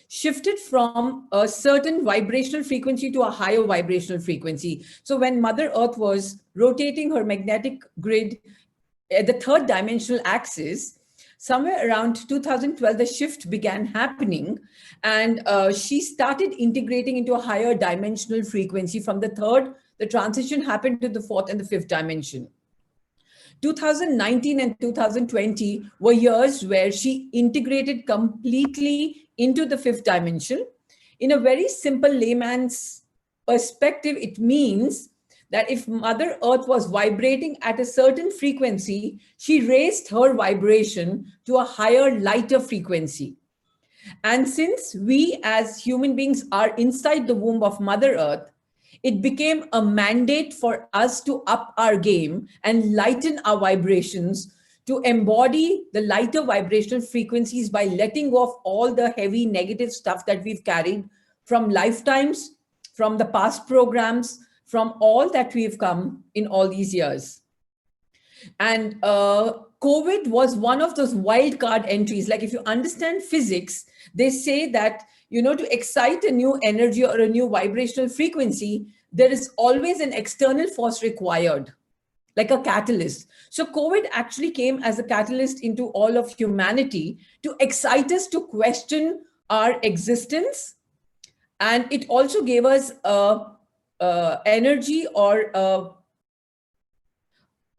shifted from a certain vibrational frequency to a higher vibrational frequency. So when Mother Earth was rotating her magnetic grid at the third dimensional axis, somewhere around 2012, the shift began happening, and she started integrating into a higher dimensional frequency. From the third, the transition happened to the fourth and the fifth dimension. 2019 and 2020 were years where she integrated completely into the fifth dimension. In a very simple layman's perspective, it means that if Mother Earth was vibrating at a certain frequency, she raised her vibration to a higher, lighter frequency. And since we as human beings are inside the womb of Mother Earth, it became a mandate for us to up our game and lighten our vibrations to embody the lighter vibrational frequencies by letting go of all the heavy negative stuff that we've carried from lifetimes, from the past programs, from all that we've come in all these years. And COVID was one of those wild card entries. Like if you understand physics, they say that, you know, to excite a new energy or a new vibrational frequency, there is always an external force required, like a catalyst. So COVID actually came as a catalyst into all of humanity to excite us to question our existence. And it also gave us energy or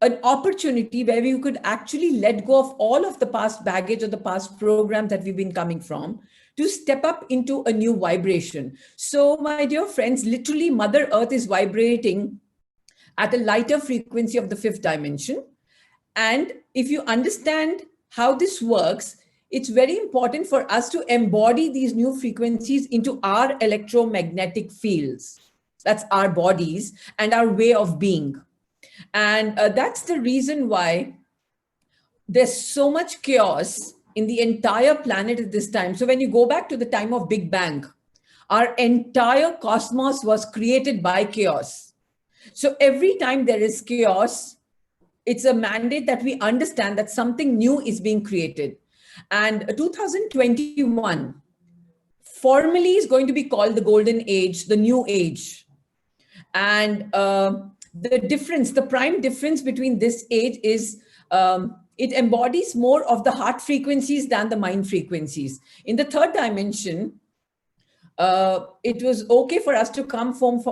an opportunity where we could actually let go of all of the past baggage or the past program that we've been coming from to step up into a new vibration. So my dear friends, literally Mother Earth is vibrating at a lighter frequency of the fifth dimension. And if you understand how this works, it's very important for us to embody these new frequencies into our electromagnetic fields. That's our bodies and our way of being. And that's the reason why there's so much chaos in the entire planet at this time. So when you go back to the time of Big Bang, our entire cosmos was created by chaos. So every time there is chaos, it's a mandate that we understand that something new is being created. And 2021 formally is going to be called the golden age, the new age. And the difference, the prime difference between this age is it embodies more of the heart frequencies than the mind frequencies. In the third dimension, it was okay for us to come from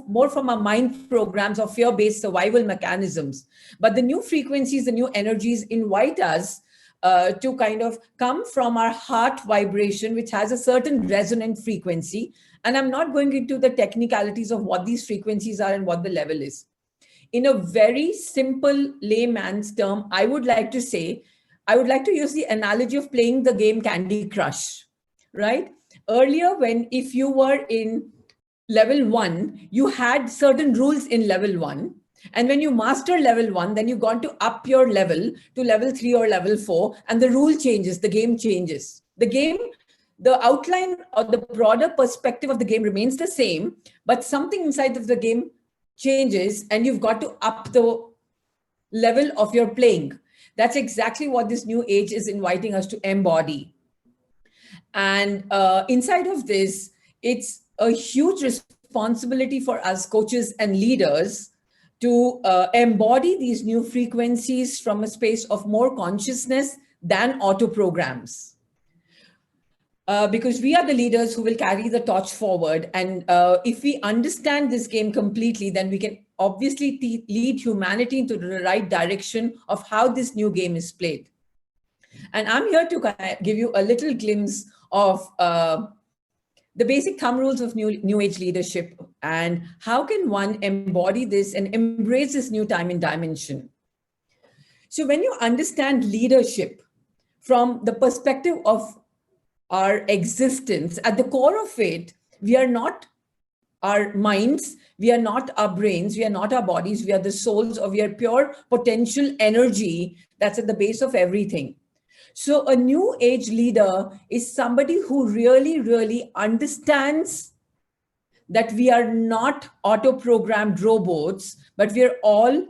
more from our mind programs or fear-based survival mechanisms. But the new frequencies, the new energies invite us to kind of come from our heart vibration, which has a certain resonant frequency. And I'm not going into the technicalities of what these frequencies are and what the level is. In a very simple layman's term, I would like to say, I would like to use the analogy of playing the game Candy Crush, right? Earlier, if you were in level 1, you had certain rules in level 1. And when you master level 1, then you've gone to up your level to level 3 or level 4, and the rule changes, the game changes. The game the outline or the broader perspective of the game remains the same, but something inside of the game changes and you've got to up the level of your playing. That's exactly what this new age is inviting us to embody. And inside of this, it's a huge responsibility for us coaches and leaders to embody these new frequencies from a space of more consciousness than auto programs. Because we are the leaders who will carry the torch forward. And if we understand this game completely, then we can obviously lead humanity into the right direction of how this new game is played. And I'm here to give you a little glimpse of the basic thumb rules of new age leadership and how can one embody this and embrace this new time and dimension. So when you understand leadership from the perspective of our existence, at the core of it, we are not our minds, we are not our brains, we are not our bodies, we are the souls, or we are pure potential energy that's at the base of everything. So a new age leader is somebody who really, really understands that we are not auto-programmed robots, but we are all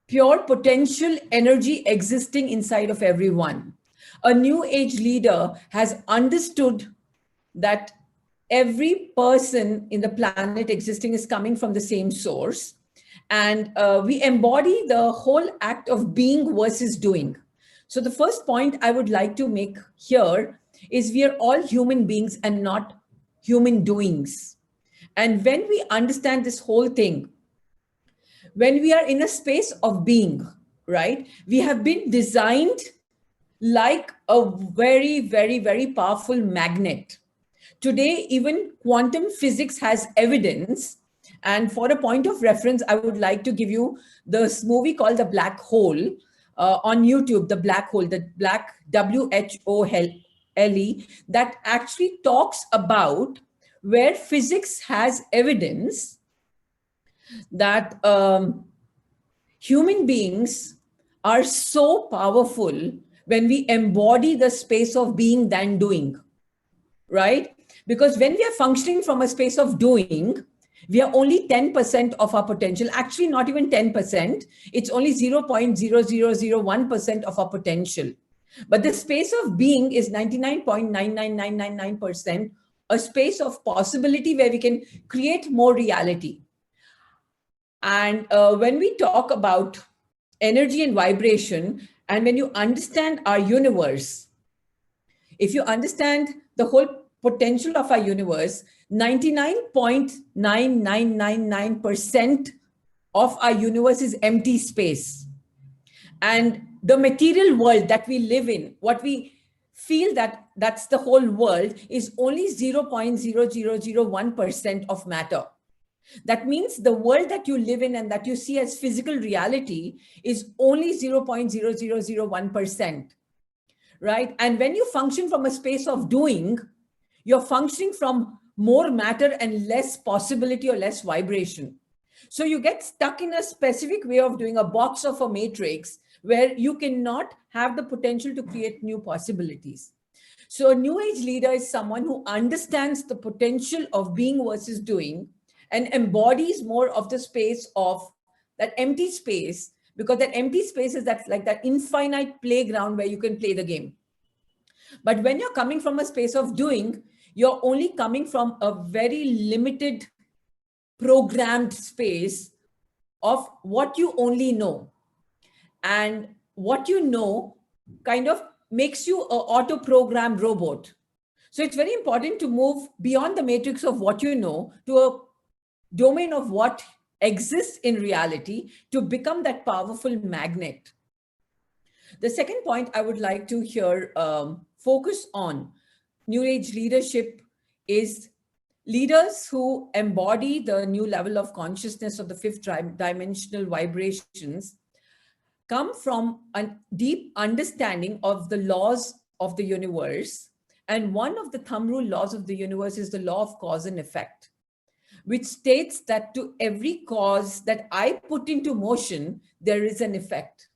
pure potential energy existing inside of everyone. A new age leader has understood that every person in the planet existing is coming from the same source. And we embody the whole act of being versus doing. So the first point I would like to make here is we are all human beings and not human doings. And when we understand this whole thing, when we are in a space of being, right, we have been designed like a very, very, very powerful magnet. Today, even quantum physics has evidence. And for a point of reference, I would like to give you this movie called The Black Hole on YouTube, The Black Hole, the Black WHOLE, that actually talks about where physics has evidence that human beings are so powerful when we embody the space of being than doing, right? Because when we are functioning from a space of doing, we are only 10% of our potential, actually not even 10%, it's only 0.0001% of our potential. But the space of being is 99.99999%, a space of possibility where we can create more reality. And when we talk about energy and vibration, and when you understand our universe, if you understand the whole potential of our universe, 99.9999% of our universe is empty space. And the material world that we live in, what we feel that that's the whole world, is only 0.0001% of matter. That means the world that you live in and that you see as physical reality is only 0.0001%, right? And when you function from a space of doing, you're functioning from more matter and less possibility or less vibration. So you get stuck in a specific way of doing, a box of a matrix where you cannot have the potential to create new possibilities. So a new age leader is someone who understands the potential of being versus doing and embodies more of the space of that empty space, because that empty space is that like that infinite playground where you can play the game. But when you're coming from a space of doing, you're only coming from a very limited programmed space of what you only know. And what you know kind of makes you an auto-programmed robot. So it's very important to move beyond the matrix of what you know to a domain of what exists in reality to become that powerful magnet. The second point I would like to here focus on New Age leadership is leaders who embody the new level of consciousness of the fifth dimensional vibrations come from a deep understanding of the laws of the universe. And one of the thumb rule laws of the universe is the law of cause and effect, which states that to every cause that I put into motion, there is an effect,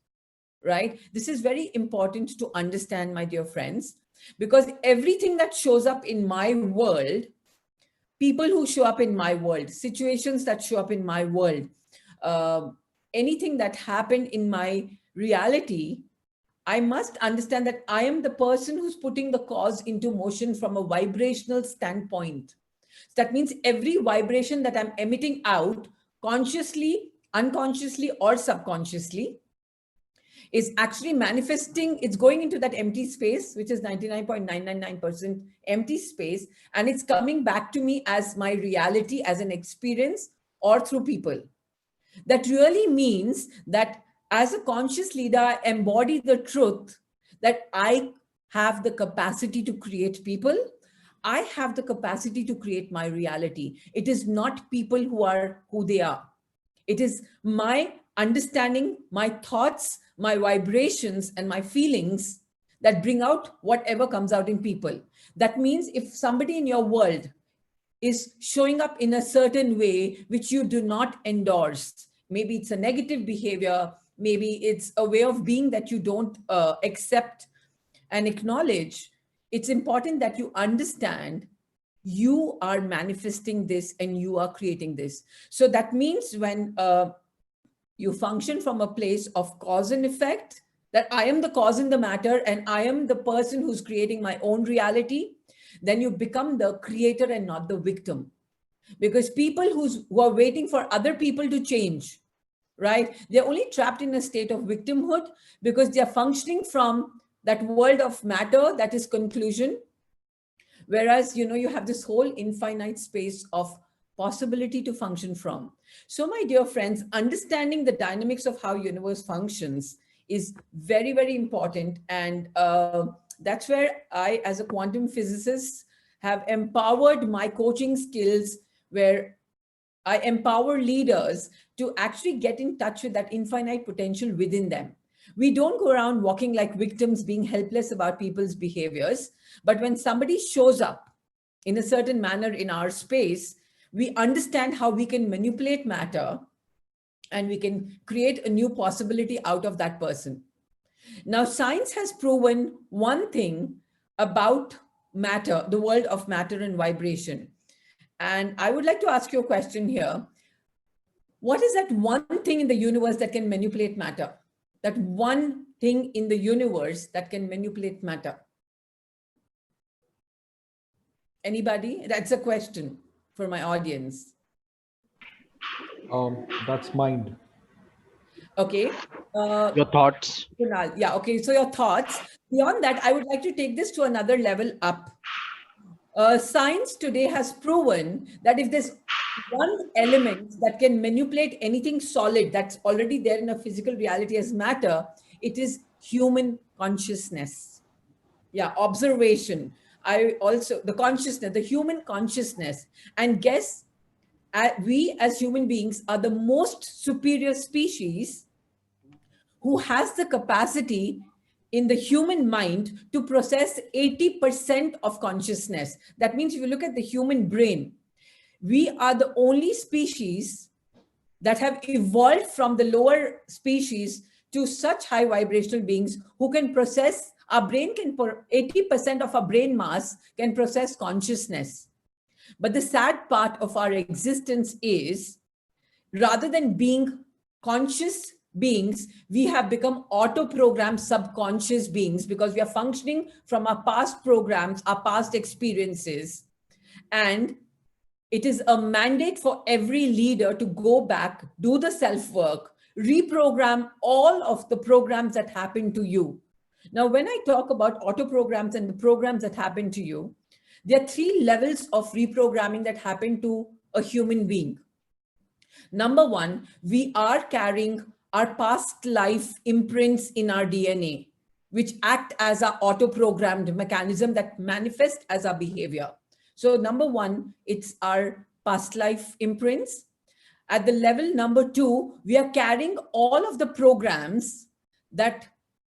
right? This is very important to understand, my dear friends. because everything that shows up in my world, people who show up in my world, situations that show up in my world, anything that happened in my reality, I must understand that I am the person who's putting the cause into motion from a vibrational standpoint. That means every vibration that I'm emitting out, consciously, unconsciously, or subconsciously, is actually manifesting. It's going into that empty space, which is 99.999% empty space, and it's coming back to me as my reality, as an experience, or through people. That really means that as a conscious leader, I embody the truth that I have the capacity to create people. I have the capacity to create my reality. It is not people who are who they are. It is my understanding, my thoughts, my vibrations, and my feelings that bring out whatever comes out in people. That means if somebody in your world is showing up in a certain way which you do not endorse, maybe it's a negative behavior, maybe it's a way of being that you don't accept and acknowledge, it's important that you understand you are manifesting this and you are creating this. So that means when you function from a place of cause and effect, that I am the cause in the matter and I am the person who's creating my own reality, then you become the creator and not the victim. Because people who are waiting for other people to change, right? They're only trapped in a state of victimhood because they're functioning from that world of matter that is conclusion. Whereas, you have this whole infinite space of possibility to function from. So my dear friends, understanding the dynamics of how universe functions is very, very important. And that's where I, as a quantum physicist, have empowered my coaching skills, where I empower leaders to actually get in touch with that infinite potential within them. We don't go around walking like victims, being helpless about people's behaviors. But when somebody shows up in a certain manner in our space, we understand how we can manipulate matter and we can create a new possibility out of that person. Now, science has proven one thing about matter, the world of matter and vibration. And I would like to ask you a question here. What is that one thing in the universe that can manipulate matter? That one thing in the universe that can manipulate matter? Anybody? That's a question for my audience. That's mind. Okay. Your thoughts. Kunal, yeah, okay. So your thoughts. Beyond that, I would like to take this to another level up. Science today has proven that if there's one element that can manipulate anything solid that's already there in a physical reality as matter, it is human consciousness. Yeah, observation. The consciousness, the human consciousness. And guess, we as human beings are the most superior species who has the capacity in the human mind to process 80% of consciousness. That means if you look at the human brain, we are the only species that have evolved from the lower species to such high vibrational beings who can process, our brain can, 80% of our brain mass can process consciousness. But the sad part of our existence is, rather than being conscious beings, we have become auto-programmed subconscious beings because we are functioning from our past programs, our past experiences. And it is a mandate for every leader to go back, do the self-work, reprogram all of the programs that happen to you. Now, when I talk about auto-programs and the programs that happen to you, there are 3 levels of reprogramming that happen to a human being. Number 1, we are carrying our past life imprints in our DNA, which act as our auto-programmed mechanism that manifest as our behavior. So number 1, it's our past life imprints. At the level number 2, we are carrying all of the programs that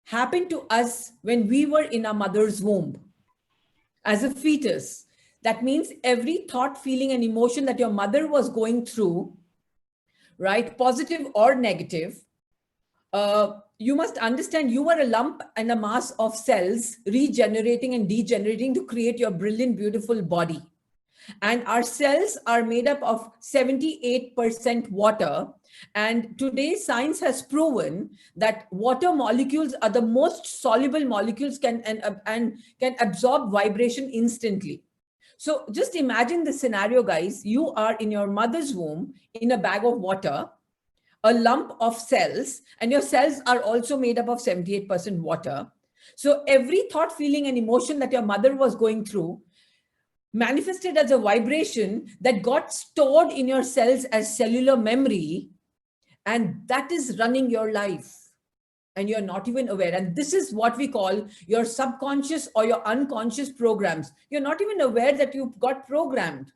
happened to us when we were in our mother's womb as a fetus. That means every thought, feeling, and emotion that your mother was going through, right, positive or negative, you must understand you are a lump and a mass of cells regenerating and degenerating to create your brilliant, beautiful body. And our cells are made up of 78% water. And today science has proven that water molecules are the most soluble molecules and can absorb vibration instantly. So just imagine the scenario, guys. You are in your mother's womb in a bag of water, a lump of cells, and your cells are also made up of 78% water. So every thought, feeling, and emotion that your mother was going through manifested as a vibration that got stored in your cells as cellular memory, and that is running your life, and you're not even aware. And this is what we call your subconscious or your unconscious programs. You're not even aware that you've got programmed.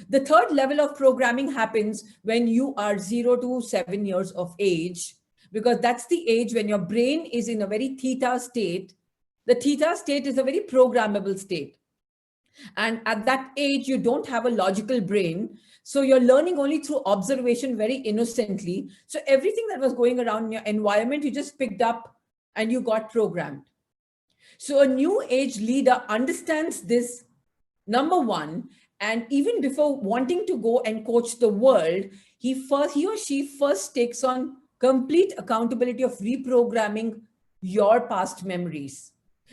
The third level of programming happens when you are 0 to 7 years of age, because that's the age when your brain is in a very theta state. The theta state is a very programmable state. And at that age, you don't have a logical brain. So you're learning only through observation very innocently. So everything that was going around in your environment, you just picked up and you got programmed. So a new age leader understands this, number one, and even before wanting to go and coach the world, he or she first takes on complete accountability of reprogramming your past memories.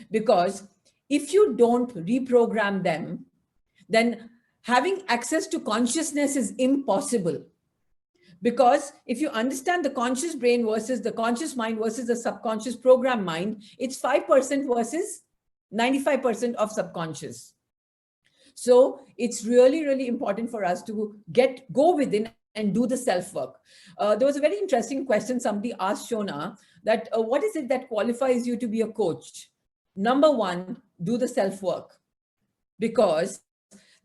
Because if you don't reprogram them, then having access to consciousness is impossible. Because if you understand the conscious brain versus the conscious mind versus the subconscious program mind, it's 5% versus 95% of subconscious. So it's really, really important for us to go within and do the self-work. There was a very interesting question somebody asked Shona, that what is it that qualifies you to be a coach? Number one, do the self-work. Because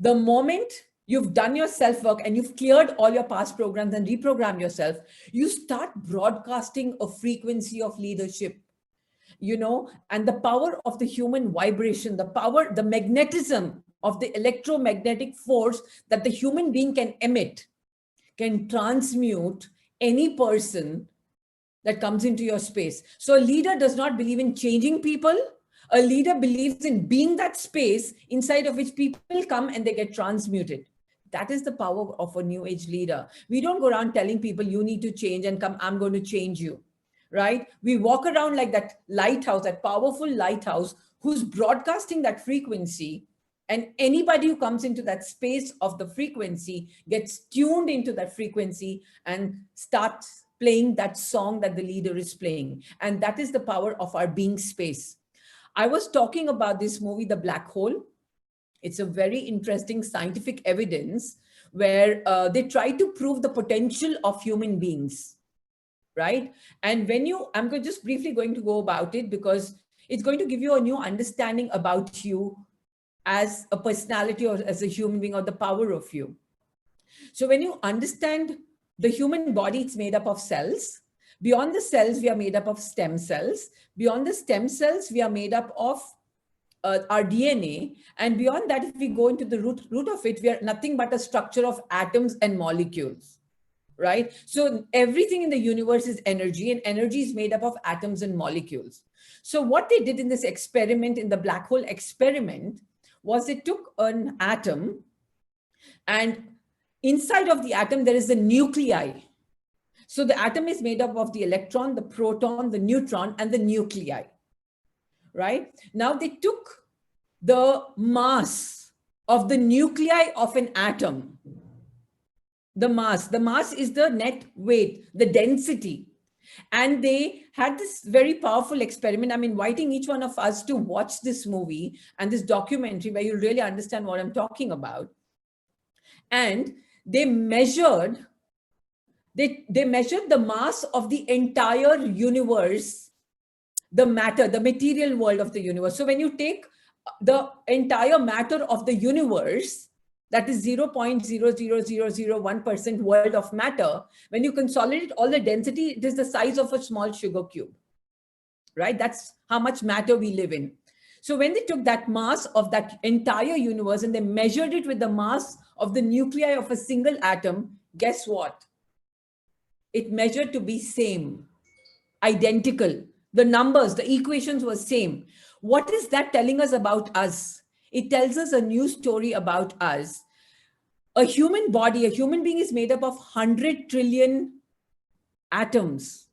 the moment you've done your self-work and you've cleared all your past programs and reprogrammed yourself, you start broadcasting a frequency of leadership, and the power of the human vibration, the magnetism of the electromagnetic force that the human being can emit, can transmute any person that comes into your space. So a leader does not believe in changing people. A leader believes in being that space inside of which people come and they get transmuted. That is the power of a new age leader. We don't go around telling people you need to change and come, I'm going to change you, right? We walk around like that lighthouse, that powerful lighthouse who's broadcasting that frequency. And anybody who comes into that space of the frequency gets tuned into that frequency and starts playing that song that the leader is playing. And that is the power of our being space. I was talking about this movie, The Black Hole. It's a very interesting scientific evidence where they try to prove the potential of human beings, right? And I'm just briefly going to go about it because it's going to give you a new understanding about you as a personality or as a human being, or the power of you. So when you understand the human body, it's made up of cells. Beyond the cells, we are made up of stem cells. Beyond the stem cells, we are made up of our DNA. And beyond that, if we go into the root of it, we are nothing but a structure of atoms and molecules, right? So everything in the universe is energy, and energy is made up of atoms and molecules. So what they did in this experiment, in the black hole experiment, was they took an atom, and inside of the atom, there is a nuclei. So the atom is made up of the electron, the proton, the neutron, and the nuclei, right? Now they took the mass of the nuclei of an atom. The mass is the net weight, the density. And they had this very powerful experiment. I'm inviting each one of us to watch this movie and this documentary where you'll really understand what I'm talking about. And they measured the mass of the entire universe, the matter, the material world of the universe. So when you take the entire matter of the universe, that is 0.00001% world of matter, when you consolidate all the density, it is the size of a small sugar cube, right? That's how much matter we live in. So when they took that mass of that entire universe and they measured it with the mass of the nuclei of a single atom, guess what? It measured to be same. identical. The numbers, the equations were same. What is that telling us about us? It tells us a new story about us. A human body, a human being is made up of 100 trillion atoms.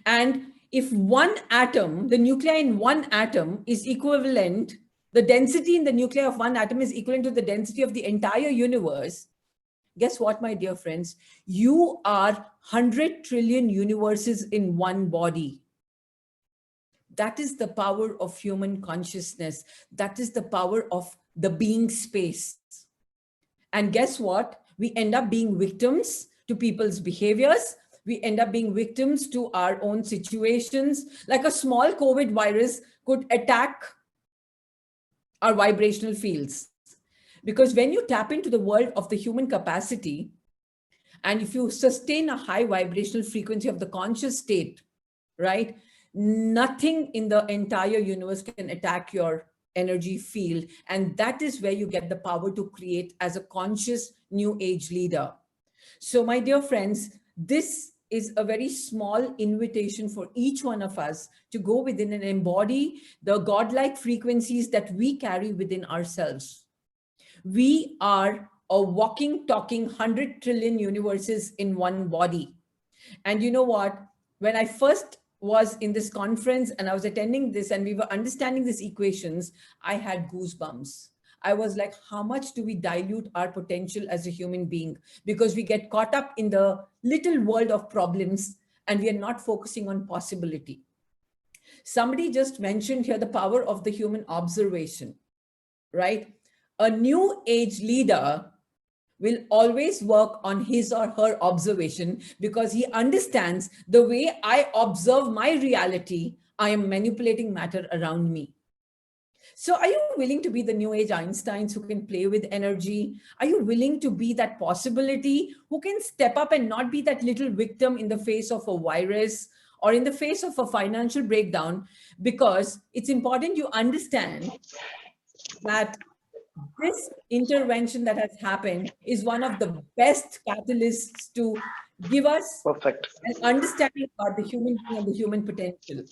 And if one atom, the nuclei in one atom is equivalent, the density in the nuclei of one atom is equivalent to the density of the entire universe. Guess what, my dear friends? You are 100 trillion universes in one body. That is the power of human consciousness. That is the power of the being space. And guess what? We end up being victims to people's behaviors. We end up being victims to our own situations. Like a small COVID virus could attack our vibrational fields. Because when you tap into the world of the human capacity, and if you sustain a high vibrational frequency of the conscious state, right? Nothing in the entire universe can attack your energy field. And that is where you get the power to create as a conscious new age leader. So my dear friends, this is a very small invitation for each one of us to go within and embody the godlike frequencies that we carry within ourselves. We are a walking, talking 100 trillion universes in one body. And you know what? When I first was in this conference and I was attending this and we were understanding these equations, I had goosebumps. I was like, how much do we dilute our potential as a human being? Because we get caught up in the little world of problems and we are not focusing on possibility. Somebody just mentioned here the power of the human observation, right? A new age leader will always work on his or her observation because he understands the way I observe my reality, I am manipulating matter around me. So are you willing to be the new age Einsteins who can play with energy? Are you willing to be that possibility who can step up and not be that little victim in the face of a virus or in the face of a financial breakdown? Because it's important you understand that this intervention that has happened is one of the best catalysts to give us Perfect. an understanding about the human being and the human potential.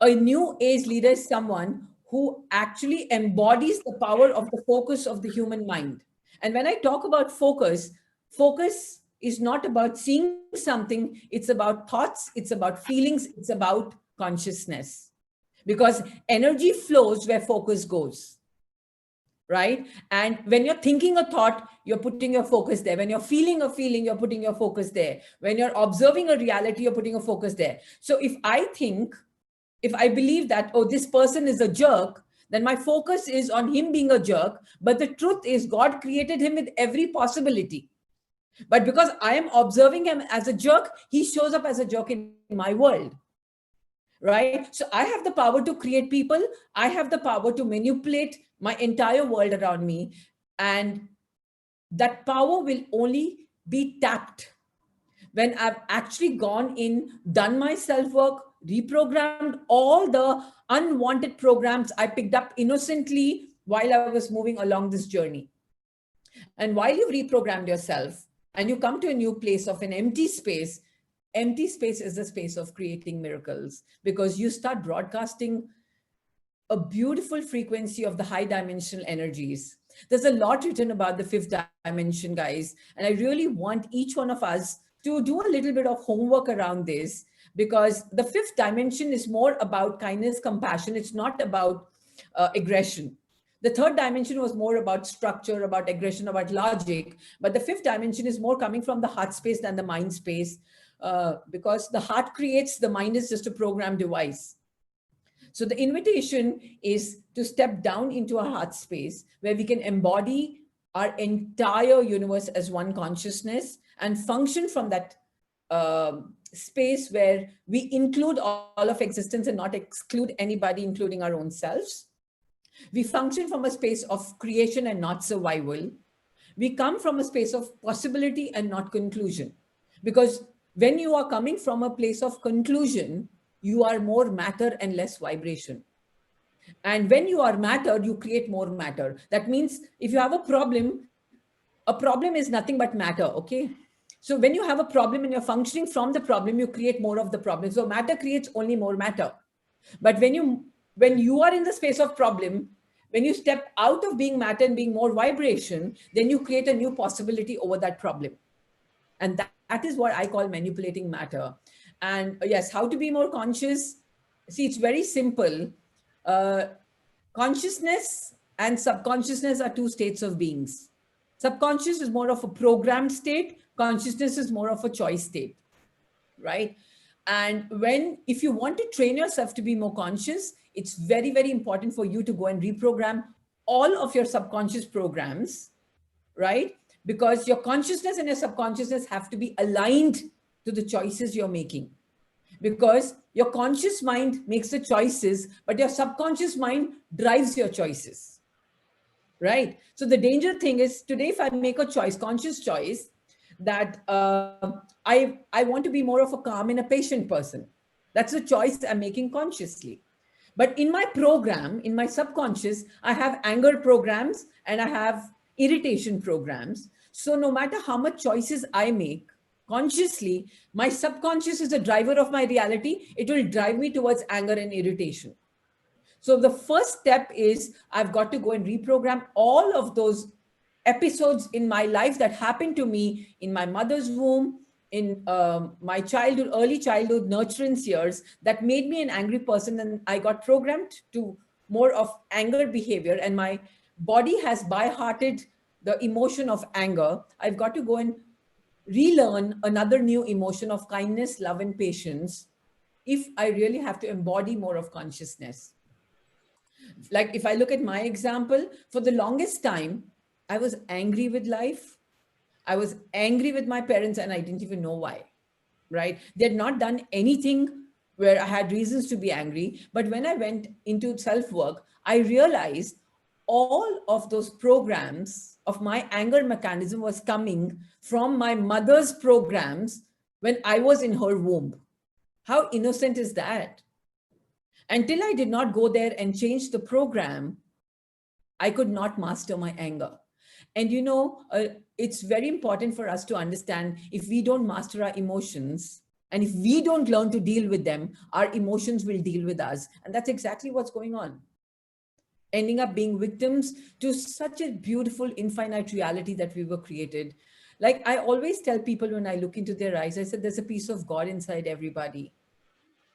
A new age leader is someone who actually embodies the power of the focus of the human mind. And when I talk about focus, focus is not about seeing something, it's about thoughts, it's about feelings, it's about consciousness. Because energy flows where focus goes. Right? And when you're thinking a thought, you're putting your focus there. When you're feeling a feeling, you're putting your focus there. When you're observing a reality, you're putting a focus there. So if I believe that, oh, this person is a jerk, then my focus is on him being a jerk. But the truth is God created him with every possibility. But because I am observing him as a jerk, he shows up as a jerk in my world. Right? So I have the power to create people. I have the power to manipulate my entire world around me. And that power will only be tapped when I've actually gone in, done my self-work, reprogrammed all the unwanted programs I picked up innocently while I was moving along this journey. And while you've reprogrammed yourself and you come to a new place of an empty space is the space of creating miracles, because you start broadcasting a beautiful frequency of the high dimensional energies. There's a lot written about the fifth dimension, guys. And I really want each one of us to do a little bit of homework around this, because the fifth dimension is more about kindness, compassion. It's not about aggression. The third dimension was more about structure, about aggression, about logic. But the fifth dimension is more coming from the heart space than the mind space. Because the heart creates, the mind is just a program device. So the invitation is to step down into our heart space where we can embody our entire universe as one consciousness and function from that space where we include all of existence and not exclude anybody, including our own selves. We function from a space of creation and not survival. We come from a space of possibility and not conclusion. Because when you are coming from a place of conclusion, you are more matter and less vibration. And when you are matter, you create more matter. That means if you have a problem is nothing but matter, okay? So when you have a problem and you're functioning from the problem, you create more of the problem. So matter creates only more matter. But when you are in the space of problem, when you step out of being matter and being more vibration, then you create a new possibility over that problem. And that is what I call manipulating matter. And yes, how to be more conscious? See, it's very simple. Consciousness and subconsciousness are two states of beings. Subconscious is more of a programmed state. Consciousness is more of a choice state, right? And if you want to train yourself to be more conscious, it's very, very important for you to go and reprogram all of your subconscious programs, right? Because your consciousness and your subconsciousness have to be aligned to the choices you're making. Because your conscious mind makes the choices, but your subconscious mind drives your choices, right? So the danger thing is today, if I make a choice, conscious choice, that I want to be more of a calm and a patient person. That's a choice I'm making consciously. But in my program, in my subconscious, I have anger programs and I have irritation programs. So no matter how much choices I make consciously, my subconscious is the driver of my reality. It will drive me towards anger and irritation. So the first step is I've got to go and reprogram all of those episodes in my life that happened to me in my mother's womb, in my childhood, early childhood nurturance years, that made me an angry person, and I got programmed to more of anger behavior, and my body has by-hearted the emotion of anger. I've got to go and relearn another new emotion of kindness, love, and patience if I really have to embody more of consciousness. Like if I look at my example, for the longest time, I was angry with life. I was angry with my parents and I didn't even know why, right? They had not done anything where I had reasons to be angry. But when I went into self-work, I realized all of those programs of my anger mechanism was coming from my mother's programs when I was in her womb. How innocent is that? Until I did not go there and change the program, I could not master my anger. And it's very important for us to understand, if we don't master our emotions and if we don't learn to deal with them, our emotions will deal with us. And that's exactly what's going on. Ending up being victims to such a beautiful, infinite reality that we were created. Like I always tell people when I look into their eyes, I said, there's a piece of God inside everybody.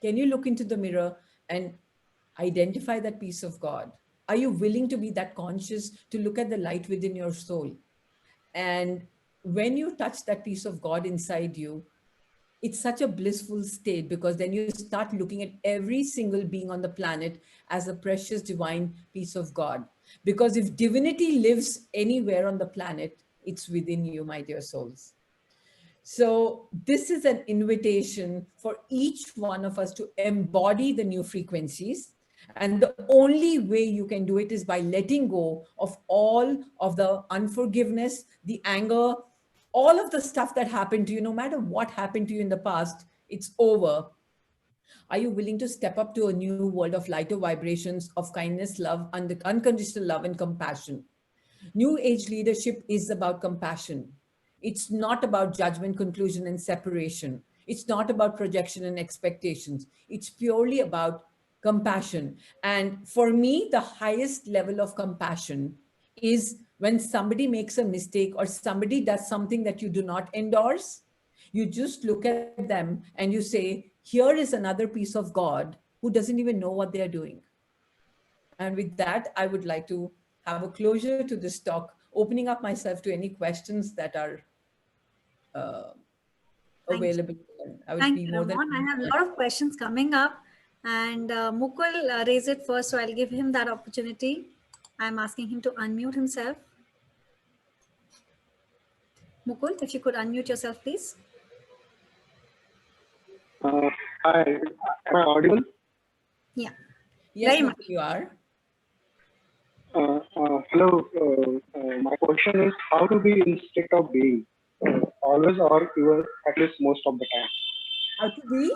Can you look into the mirror and identify that piece of God? Are you willing to be that conscious to look at the light within your soul? And when you touch that piece of God inside you, it's such a blissful state, because then you start looking at every single being on the planet as a precious divine piece of God. Because if divinity lives anywhere on the planet, it's within you, my dear souls. So this is an invitation for each one of us to embody the new frequencies. And the only way you can do it is by letting go of all of the unforgiveness, the anger, all of the stuff that happened to you. No matter what happened to you in the past, it's over. Are you willing to step up to a new world of lighter vibrations of kindness, love, and unconditional love and compassion? New age leadership is about compassion. It's not about judgment, conclusion, and separation. It's not about projection and expectations. It's purely about compassion. And for me, the highest level of compassion is when somebody makes a mistake or somebody does something that you do not endorse. You just look at them and you say, here is another piece of God who doesn't even know what they're doing. And with that, I would like to have a closure to this talk, opening up myself to any questions that are available. I would Thank be you, more than. Ramon. I have a lot of questions coming up, and Mukul raised it first, so I'll give him that opportunity. I'm asking him to unmute himself. Mukul, if you could unmute yourself, please. Hi, am I audible? Yeah. Yes, Very much. you are. Hello, my question is how to be in state of being, always or even at least most of the time? How to be?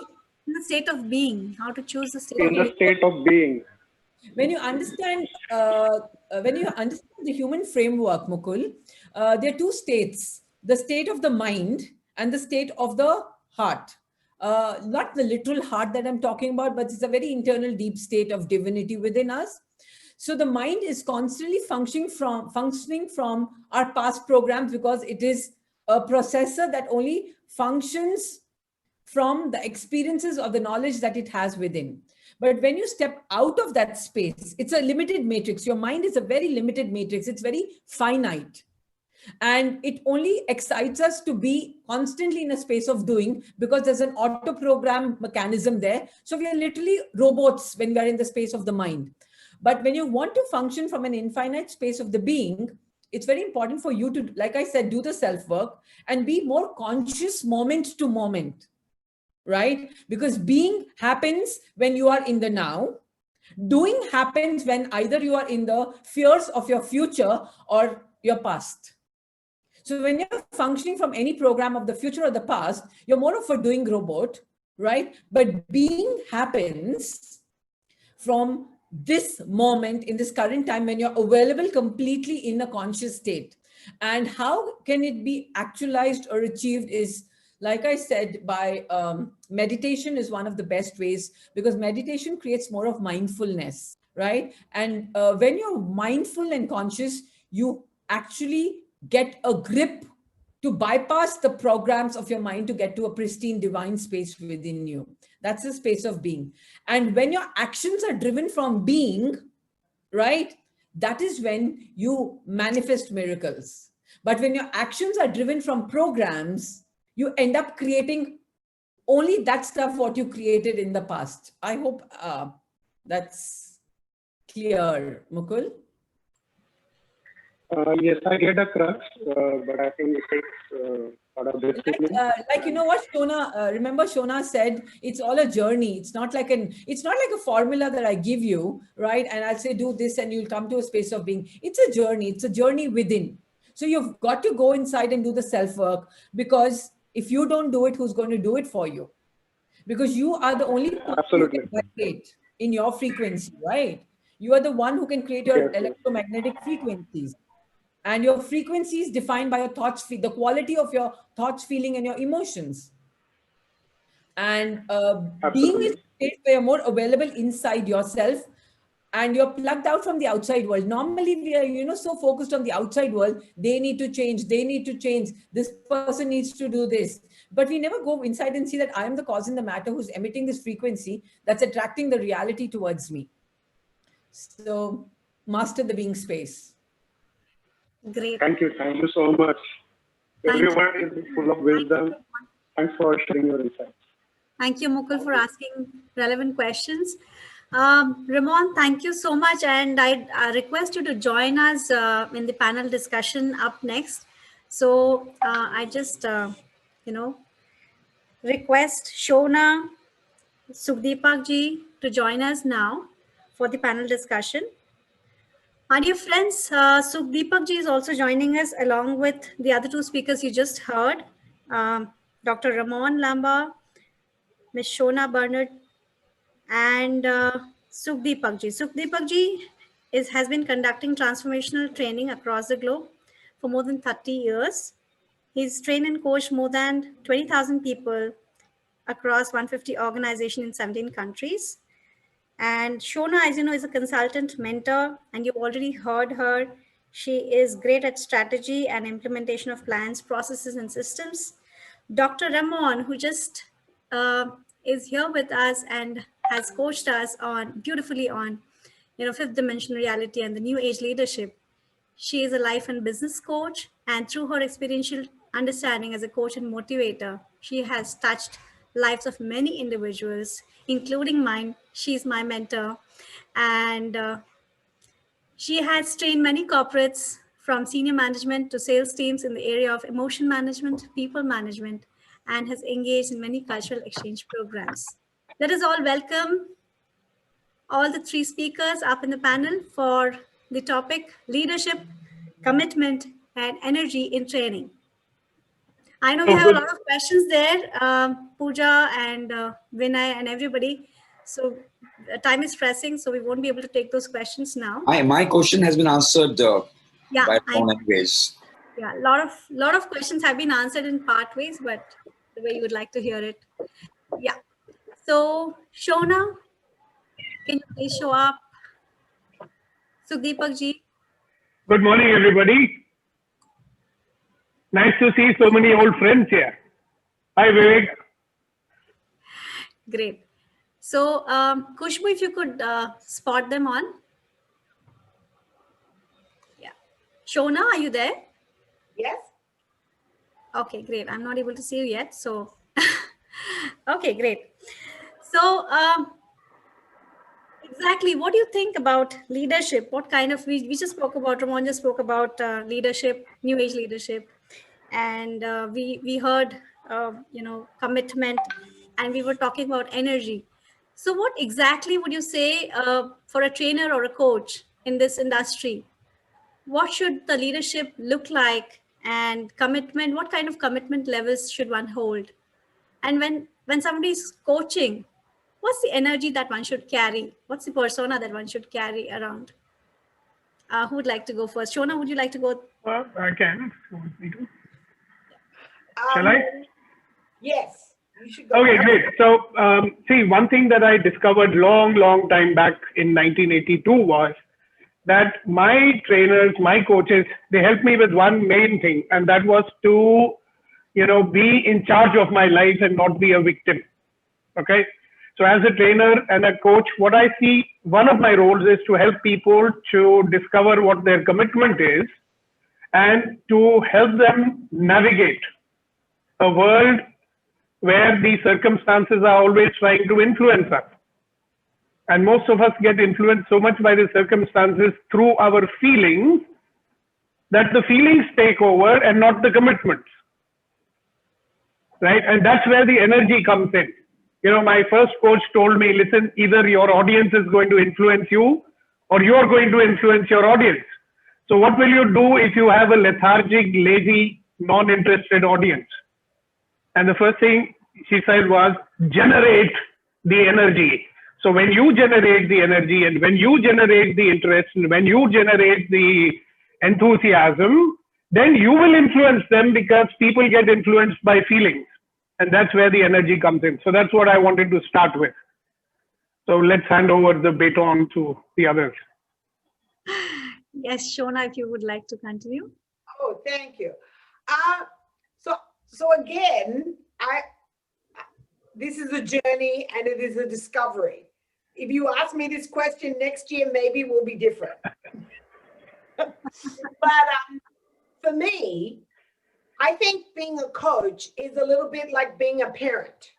In the state of being, how to choose the state In of the being. state of being. When you understand the human framework, Mukul, there are two states: the state of the mind and the state of the heart. Not the literal heart that I'm talking about, but it's a very internal, deep state of divinity within us. So the mind is constantly functioning from our past programs, because it is a processor that only functions from the experiences or the knowledge that it has within. But when you step out of that space, it's a limited matrix. Your mind is a very limited matrix. It's very finite. And it only excites us to be constantly in a space of doing, because there's an auto program mechanism there. So we are literally robots when we are in the space of the mind. But when you want to function from an infinite space of the being, it's very important for you to, like I said, do the self-work and be more conscious moment to moment, right? Because being happens when you are in the now. Doing happens when either you are in the fears of your future or your past. So when you're functioning from any program of the future or the past, you're more of a doing robot, right? But being happens from this moment in this current time when you're available completely in a conscious state. And how can it be actualized or achieved is, like I said, by meditation is one of the best ways, because meditation creates more of mindfulness, right? And when you're mindful and conscious, you actually get a grip to bypass the programs of your mind to get to a pristine divine space within you. That's the space of being. And when your actions are driven from being, right, that is when you manifest miracles. But when your actions are driven from programs, you end up creating only that stuff what you created in the past. I hope that's clear, Mukul. Yes, I get a crux, but I think it takes part of this. Like you know what Shona, remember Shona said, it's all a journey. It's not like a formula that I give you, right? And I'll say do this and you'll come to a space of being. It's a journey. It's a journey within. So you've got to go inside and do the self-work, because if you don't do it, who's going to do it for you? Because you are the only one who can vibrate in your frequency, right? You are the one who can create your electromagnetic frequencies. And your frequency is defined by your thoughts, the quality of your thoughts, feeling, and your emotions. And being in a state where you're more available inside yourself, and you're plugged out from the outside world. Normally, we are, so focused on the outside world. They need to change. They need to change. This person needs to do this. But we never go inside and see that I am the cause in the matter who's emitting this frequency that's attracting the reality towards me. So master the being space. Great. Thank you so much. Everyone is full of wisdom. Thanks for sharing your insights. Thank you, Mukul, for asking relevant questions. Ramon, thank you so much. And I request you to join us in the panel discussion up next. So I just, request Shona Sukhdeepak ji to join us now for the panel discussion. My dear friends, Sukhdeepak ji is also joining us along with the other two speakers you just heard, Dr. Ramon Lamba, Ms. Shona Bernard, and Sukhdeepak ji. Sukhdeepak ji has been conducting transformational training across the globe for more than 30 years. He's trained and coached more than 20,000 people across 150 organizations in 17 countries. And Shona, as you know, is a consultant mentor, and you've already heard her. She is great at strategy and implementation of plans, processes, and systems. Dr. Ramon, who just is here with us and has coached us beautifully on, fifth dimension reality and the new age leadership. She is a life and business coach, and through her experiential understanding as a coach and motivator, she has touched lives of many individuals, including mine. She's my mentor, and she has trained many corporates from senior management to sales teams in the area of emotion management, people management, and has engaged in many cultural exchange programs. Let us all welcome all the three speakers up in the panel for the topic leadership, commitment, and energy in training. I know we have a lot of questions there, Pooja and Vinay and everybody. So time is pressing, so we won't be able to take those questions now. My question has been answered by phone anyways. Yeah, lot of questions have been answered in part ways, but the way you would like to hear it. Yeah. So Shona, can you please show up? Sugdeepak ji. Good morning, everybody. Nice to see so many old friends here. Hi, Vivek. Great. So Kushbu, if you could spot them on. Yeah. Shona, are you there? Yes. Okay, great. I'm not able to see you yet. So, okay, great. So, exactly, what do you think about leadership? What kind of, we just spoke about, Ramon just spoke about leadership, new age leadership. And we heard, commitment, and we were talking about energy. So what exactly would you say for a trainer or a coach in this industry? What should the leadership look like, and commitment, what kind of commitment levels should one hold? And when somebody is coaching, what's the energy that one should carry? What's the persona that one should carry around? Who would like to go first? Shona, would you like to go? I can. Shall I? Yes, you should go. Okay, great. So, see, one thing that I discovered long time back in 1982 was that my trainers, my coaches, they helped me with one main thing, and that was to, be in charge of my life and not be a victim. Okay. So as a trainer and a coach, what I see, one of my roles is to help people to discover what their commitment is and to help them navigate a world where the circumstances are always trying to influence us. And most of us get influenced so much by the circumstances through our feelings that the feelings take over and not the commitments. Right? And that's where the energy comes in. My first coach told me, listen, either your audience is going to influence you or you're going to influence your audience. So what will you do if you have a lethargic, lazy, non-interested audience? And the first thing she said was generate the energy. So when you generate the energy and when you generate the interest and when you generate the enthusiasm, then you will influence them, because people get influenced by feelings. And that's where the energy comes in. So that's what I wanted to start with. So let's hand over the baton to the others. Yes, Shona, if you would like to continue. Oh, thank you. So again, this is a journey and it is a discovery. If you ask me this question next year, maybe we'll be different. But for me, I think being a coach is a little bit like being a parent.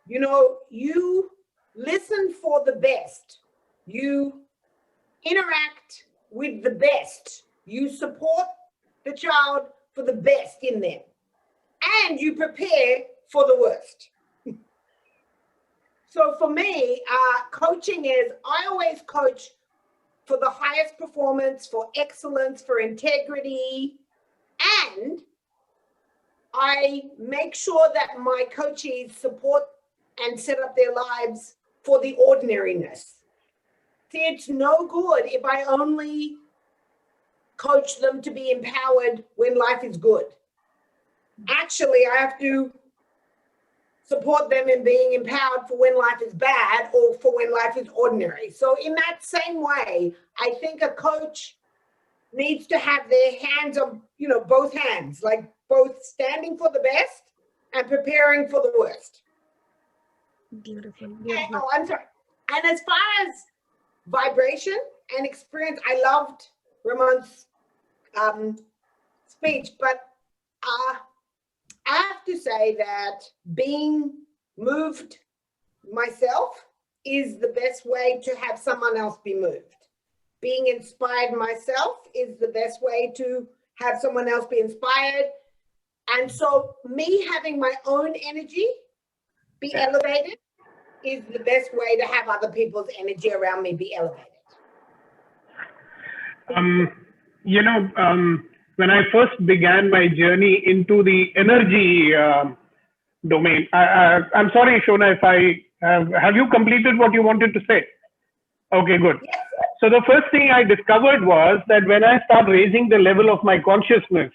You listen for the best. You interact with the best. You support the child for the best in them. And you prepare for the worst. So for me, coaching is, I always coach for the highest performance, for excellence, for integrity. And I make sure that my coaches support and set up their lives for the ordinariness. See, it's no good if I only coach them to be empowered when life is good. Actually, I have to support them in being empowered for when life is bad or for when life is ordinary. So in that same way, I think a coach needs to have their hands on, both hands, like both standing for the best and preparing for the worst. Beautiful. Oh, I'm sorry. And as far as vibration and experience, I loved Ramon's speech, but I have to say that being moved myself is the best way to have someone else be moved. Being inspired myself is the best way to have someone else be inspired. And so me having my own energy be elevated is the best way to have other people's energy around me be elevated. When I first began my journey into the energy domain, I'm sorry, Shona, if I have you completed what you wanted to say? Okay, good. Yes, So the first thing I discovered was that when I start raising the level of my consciousness,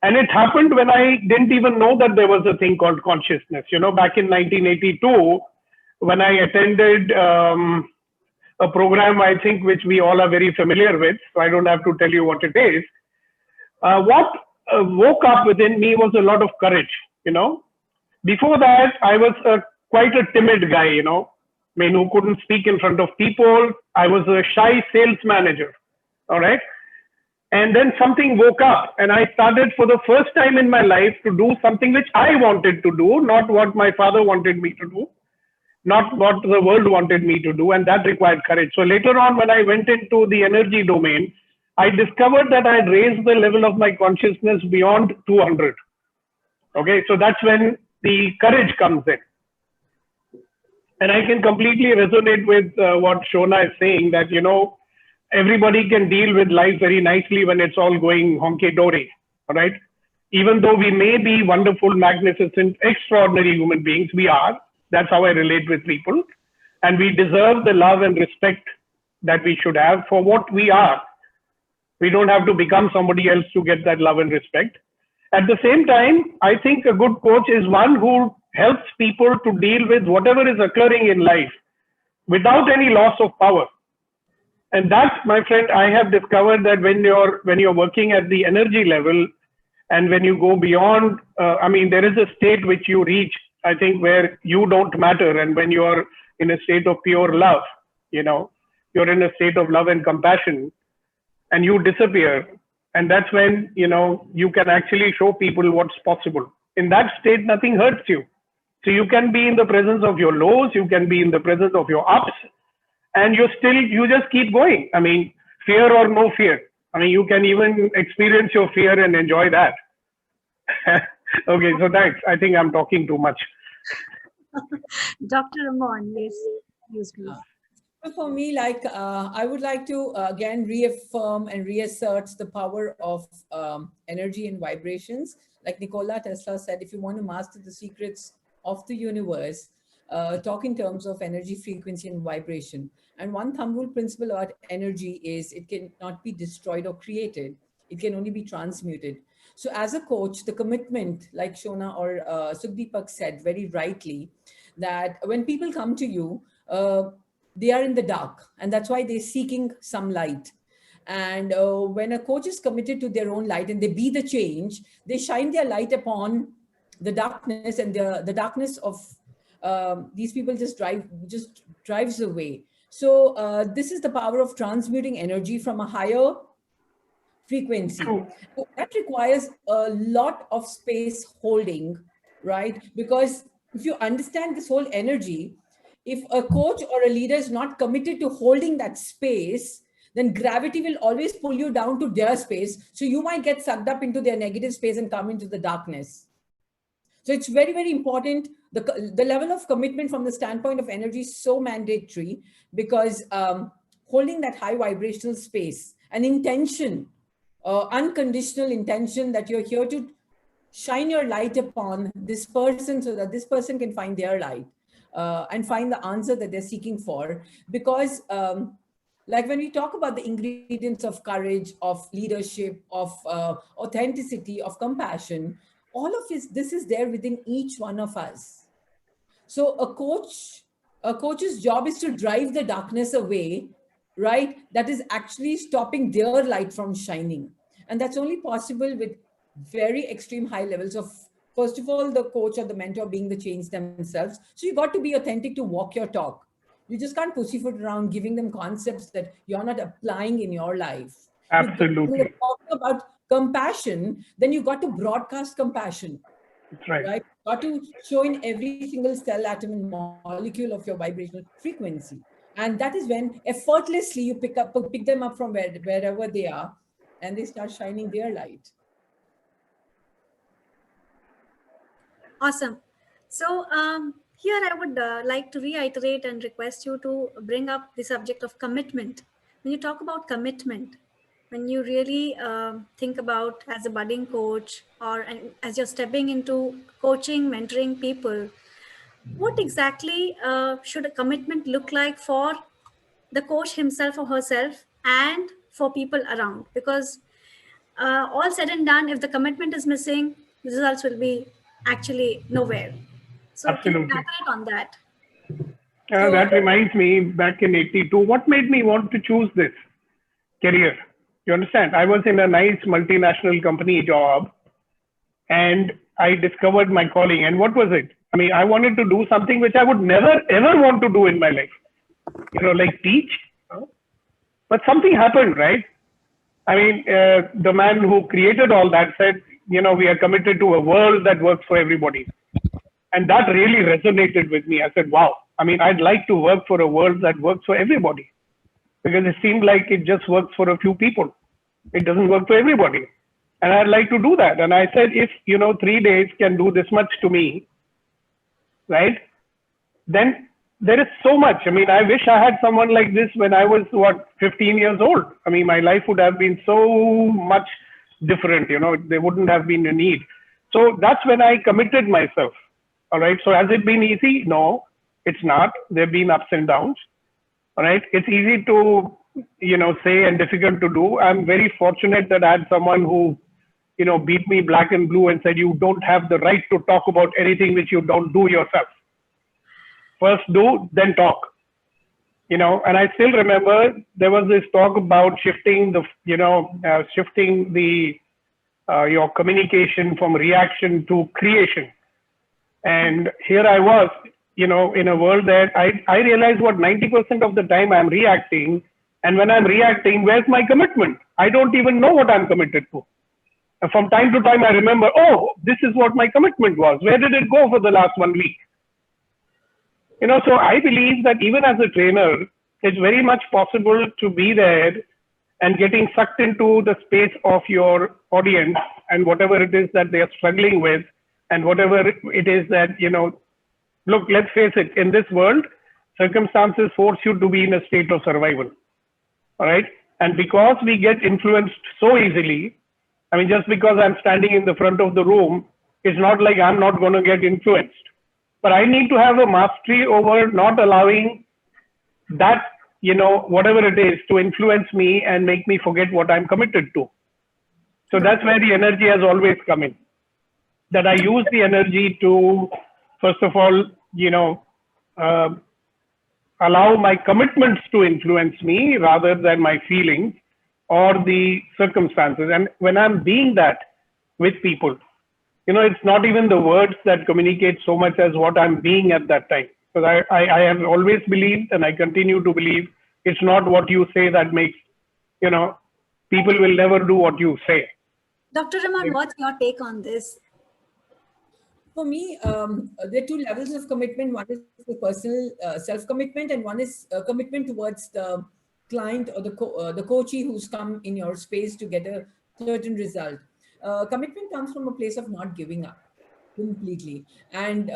and it happened when I didn't even know that there was a thing called consciousness. You know, back in 1982, when I attended a program, I think, which we all are very familiar with, so I don't have to tell you what it is. What woke up within me was a lot of courage, you know. Before that, I was quite a timid guy, you know, I mean, who couldn't speak in front of people. I was a shy sales manager, all right. And then something woke up and I started for the first time in my life to do something which I wanted to do, not what my father wanted me to do, not what the world wanted me to do. And that required courage. So later on, when I went into the energy domain, I discovered that I had raised the level of my consciousness beyond 200. Okay, so that's when the courage comes in. And I can completely resonate with what Shona is saying, that, you know, everybody can deal with life very nicely when it's all going honky-dory, all right? Even though we may be wonderful, magnificent, extraordinary human beings, we are. That's how I relate with people. And we deserve the love and respect that we should have for what we are. We don't have to become somebody else to get that love and respect. At the same time, I think a good coach is one who helps people to deal with whatever is occurring in life without any loss of power. And that, my friend, I have discovered that when you're working at the energy level and when you go beyond, I mean, there is a state which you reach, I think, where you don't matter. And when you're in a state of pure love, you know, you're in a state of love and compassion and you disappear. And that's when, you know, you can actually show people what's possible. In that state, nothing hurts you. So you can be in the presence of your lows, you can be in the presence of your ups, and you just keep going. I mean, fear or no fear. I mean, you can even experience your fear and enjoy that. Okay, so thanks. I think I'm talking too much. Dr. Ramon, yes, please. So for me, like, I would like to again reaffirm and reassert the power of energy and vibrations. Like Nikola Tesla said, if you want to master the secrets of the universe, talk in terms of energy, frequency, and vibration. And one thumb rule principle about energy is it cannot be destroyed or created. It can only be transmuted. So as a coach, the commitment, like Shona or Sukhdeepak said very rightly, that when people come to you, they are in the dark, and that's why they're seeking some light. And when a coach is committed to their own light and they be the change, they shine their light upon the darkness, and the darkness of these people just drives away. So this is the power of transmuting energy from a higher frequency. So that requires a lot of space holding, right? Because if you understand this whole energy, if a coach or a leader is not committed to holding that space, then gravity will always pull you down to their space. So you might get sucked up into their negative space and come into the darkness. So it's very, very important. The level of commitment from the standpoint of energy is so mandatory, because holding that high vibrational space, an intention, unconditional intention that you're here to shine your light upon this person so that this person can find their light and find the answer that they're seeking for. Because like when we talk about the ingredients of courage, of leadership, of authenticity, of compassion, all of this is there within each one of us. So a coach's job is to drive the darkness away, right? That is actually stopping their light from shining. And that's only possible with very extreme high levels of, first of all, the coach or the mentor being the change themselves. So you got to be authentic to walk your talk. You just can't pussyfoot around giving them concepts that you're not applying in your life. Absolutely. When you're talking about compassion, then you got to broadcast compassion. That's right. Right? Got to show in every single cell, atom, and molecule of your vibrational frequency. And that is when effortlessly you pick them up from wherever they are, and they start shining their light. Awesome. So here I would like to reiterate and request you to bring up the subject of commitment. When you talk about commitment, when you really think about as a budding coach or as you're stepping into coaching, mentoring people, what exactly should a commitment look like for the coach himself or herself, and for people around. Because all said and done, if the commitment is missing, the results will be actually nowhere. So can you Absolutely. elaborate on that? So, That reminds me, back in 82, what made me want to choose this career? You understand? I was in a nice multinational company job and I discovered my calling. And what was it? I mean, I wanted to do something which I would never, ever want to do in my life, like teach. But something happened, right? I mean, the man who created all that said, we are committed to a world that works for everybody. And that really resonated with me. I said, wow, I mean, I'd like to work for a world that works for everybody, because it seemed like it just works for a few people. It doesn't work for everybody. And I'd like to do that. And I said, if, 3 days can do this much to me, right, then there is so much. I mean, I wish I had someone like this when I was, 15 years old. I mean, my life would have been so much different, there wouldn't have been a need. So that's when I committed myself. All right. So has it been easy? No, it's not. There have been ups and downs. All right. It's easy to, say and difficult to do. I'm very fortunate that I had someone who, beat me black and blue and said, you don't have the right to talk about anything which you don't do yourself. First do, then talk. And I still remember there was this talk about shifting the, your communication from reaction to creation. And here I was, in a world that I realized what 90% of the time I'm reacting. And when I'm reacting, where's my commitment? I don't even know what I'm committed to. And from time to time, I remember, oh, this is what my commitment was. Where did it go for the last 1 week? So I believe that even as a trainer, it's very much possible to be there and getting sucked into the space of your audience and whatever it is that they are struggling with, and whatever it is that, look, let's face it, in this world, circumstances force you to be in a state of survival. All right. And because we get influenced so easily, I mean, just because I'm standing in the front of the room, it's not like I'm not going to get influenced. But I need to have a mastery over not allowing that, whatever it is, to influence me and make me forget what I'm committed to. So that's where the energy has always come in. That I use the energy to, first of all, allow my commitments to influence me rather than my feelings or the circumstances. And when I'm being that with people, it's not even the words that communicate so much as what I'm being at that time. Because I have always believed, and I continue to believe, it's not what you say that makes, people will never do what you say. Dr. Raman, what's your take on this? For me, there are two levels of commitment. One is the personal self-commitment, and one is commitment towards the client or the coachee who's come in your space to get a certain result. Commitment comes from a place of not giving up completely. And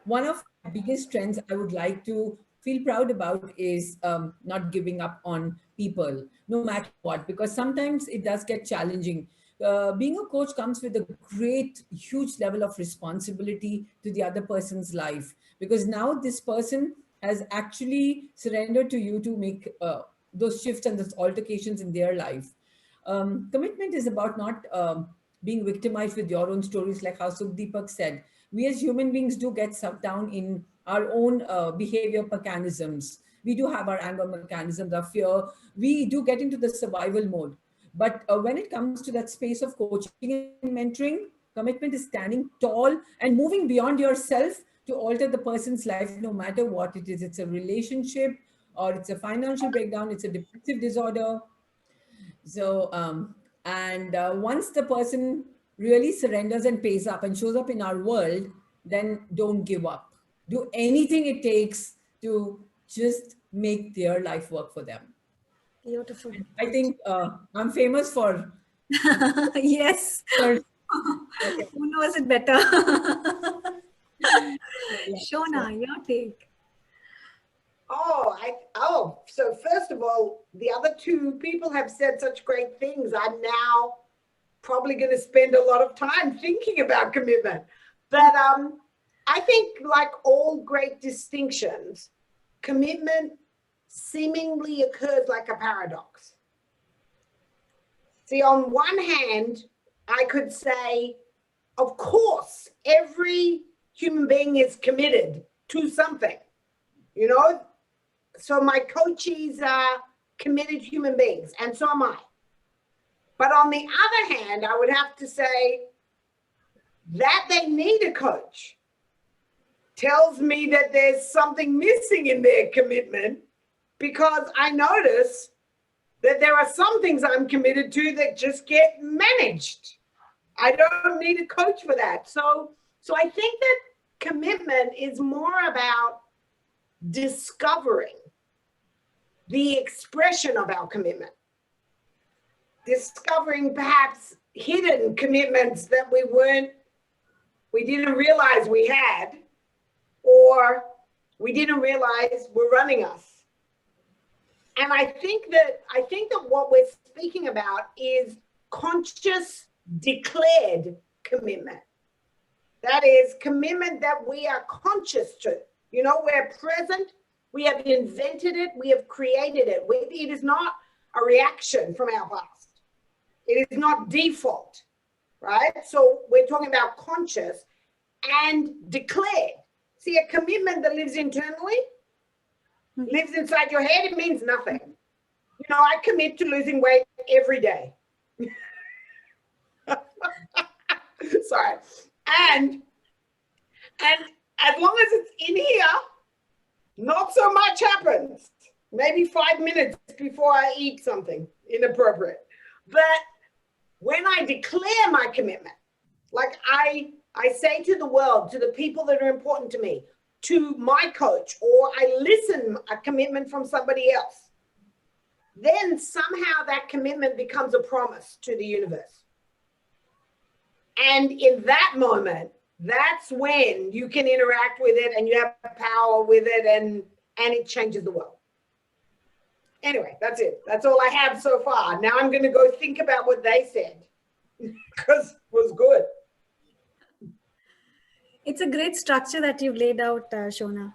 one of the biggest trends I would like to feel proud about is not giving up on people, no matter what, because sometimes it does get challenging. Being a coach comes with a great, huge level of responsibility to the other person's life, because now this person has actually surrendered to you to make those shifts and those altercations in their life. Commitment is about not being victimized with your own stories, like how Sukhdeepak said. We as human beings do get sucked down in our own behavior mechanisms. We do have our anger mechanisms, our fear. We do get into the survival mode. But when it comes to that space of coaching and mentoring, commitment is standing tall and moving beyond yourself to alter the person's life, no matter what it is. It's a relationship, or it's a financial breakdown, it's a depressive disorder. So, once the person really surrenders and pays up and shows up in our world, then don't give up. Do anything it takes to just make their life work for them. Beautiful. I think I'm famous for. Yes. Okay. Who knows it better? Shona, your take. So first of all, the other two people have said such great things. I'm now probably going to spend a lot of time thinking about commitment. But I think, like all great distinctions, commitment seemingly occurs like a paradox. See, on one hand, I could say, of course, every human being is committed to something, you know? So my coachees are committed human beings, and so am I. But on the other hand, I would have to say that they need a coach tells me that there's something missing in their commitment, because I notice that there are some things I'm committed to that just get managed. I don't need a coach for that. So I think that commitment is more about discovering the expression of our commitment, discovering perhaps hidden commitments that we didn't realize we had, or we didn't realize were running us. And I think that what we're speaking about is conscious, declared commitment. That is commitment that we are conscious to. You know, we're present, we have invented it, we have created it. It is not a reaction from our past. It is not default, right? So we're talking about conscious and declared. See, a commitment that lives internally, lives inside your head, it means nothing. You know, I commit to losing weight every day. Sorry. And as long as it's in here, not so much happens. Maybe 5 minutes before I eat something inappropriate. But when I declare my commitment, like I say to the world, to the people that are important to me, to my coach, or I listen a commitment from somebody else, then somehow that commitment becomes a promise to the universe. And in that moment, that's when you can interact with it and you have power with it, and it changes the world. Anyway, that's it. That's all I have so far. Now I'm going to go think about what they said, because it was good. It's a great structure that you've laid out, Shona.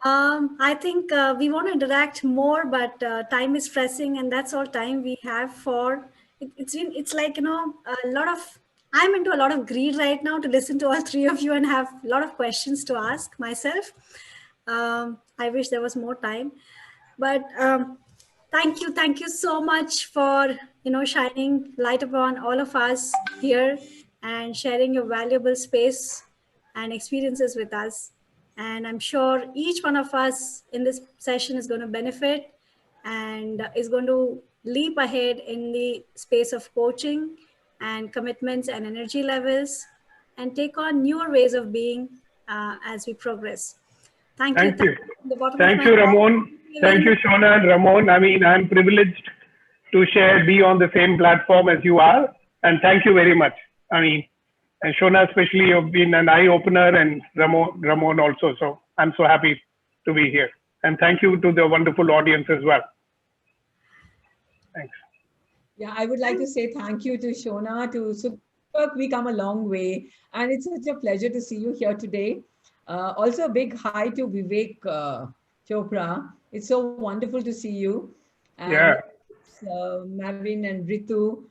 I think we want to interact more, but time is pressing, and that's all time we have for. It's like, you know, a lot of. I'm into a lot of greed right now to listen to all three of you and have a lot of questions to ask myself. I wish there was more time, but thank you so much for, you know, shining light upon all of us here and sharing your valuable space and experiences with us. And I'm sure each one of us in this session is going to benefit and is going to leap ahead in the space of coaching and commitments and energy levels, and take on newer ways of being as we progress. Thank you. Thank you, Ramon. Thank you, Shona and Ramon. I mean, I'm privileged to be on the same platform as you are. And thank you very much. I mean, and Shona especially, you've been an eye-opener, and Ramon also. So I'm so happy to be here. And thank you to the wonderful audience as well. Thanks. Yeah, I would like to say thank you to Shona. We come a long way, and it's such a pleasure to see you here today. Also, a big hi to Vivek Chopra. It's so wonderful to see you. And Mavin and Ritu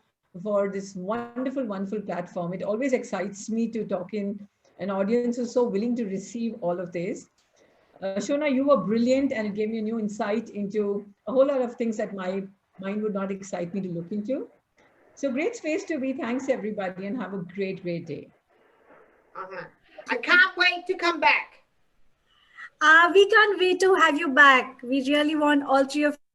for this wonderful platform. It always excites me to talk in an audience who's so willing to receive all of this. Shona, you were brilliant, and it gave me a new insight into a whole lot of things that my mind would not excite me to look into. So great space to be. Thanks, everybody, and have a great day. I can't wait to come back. We can't wait to have you back. We really want all three of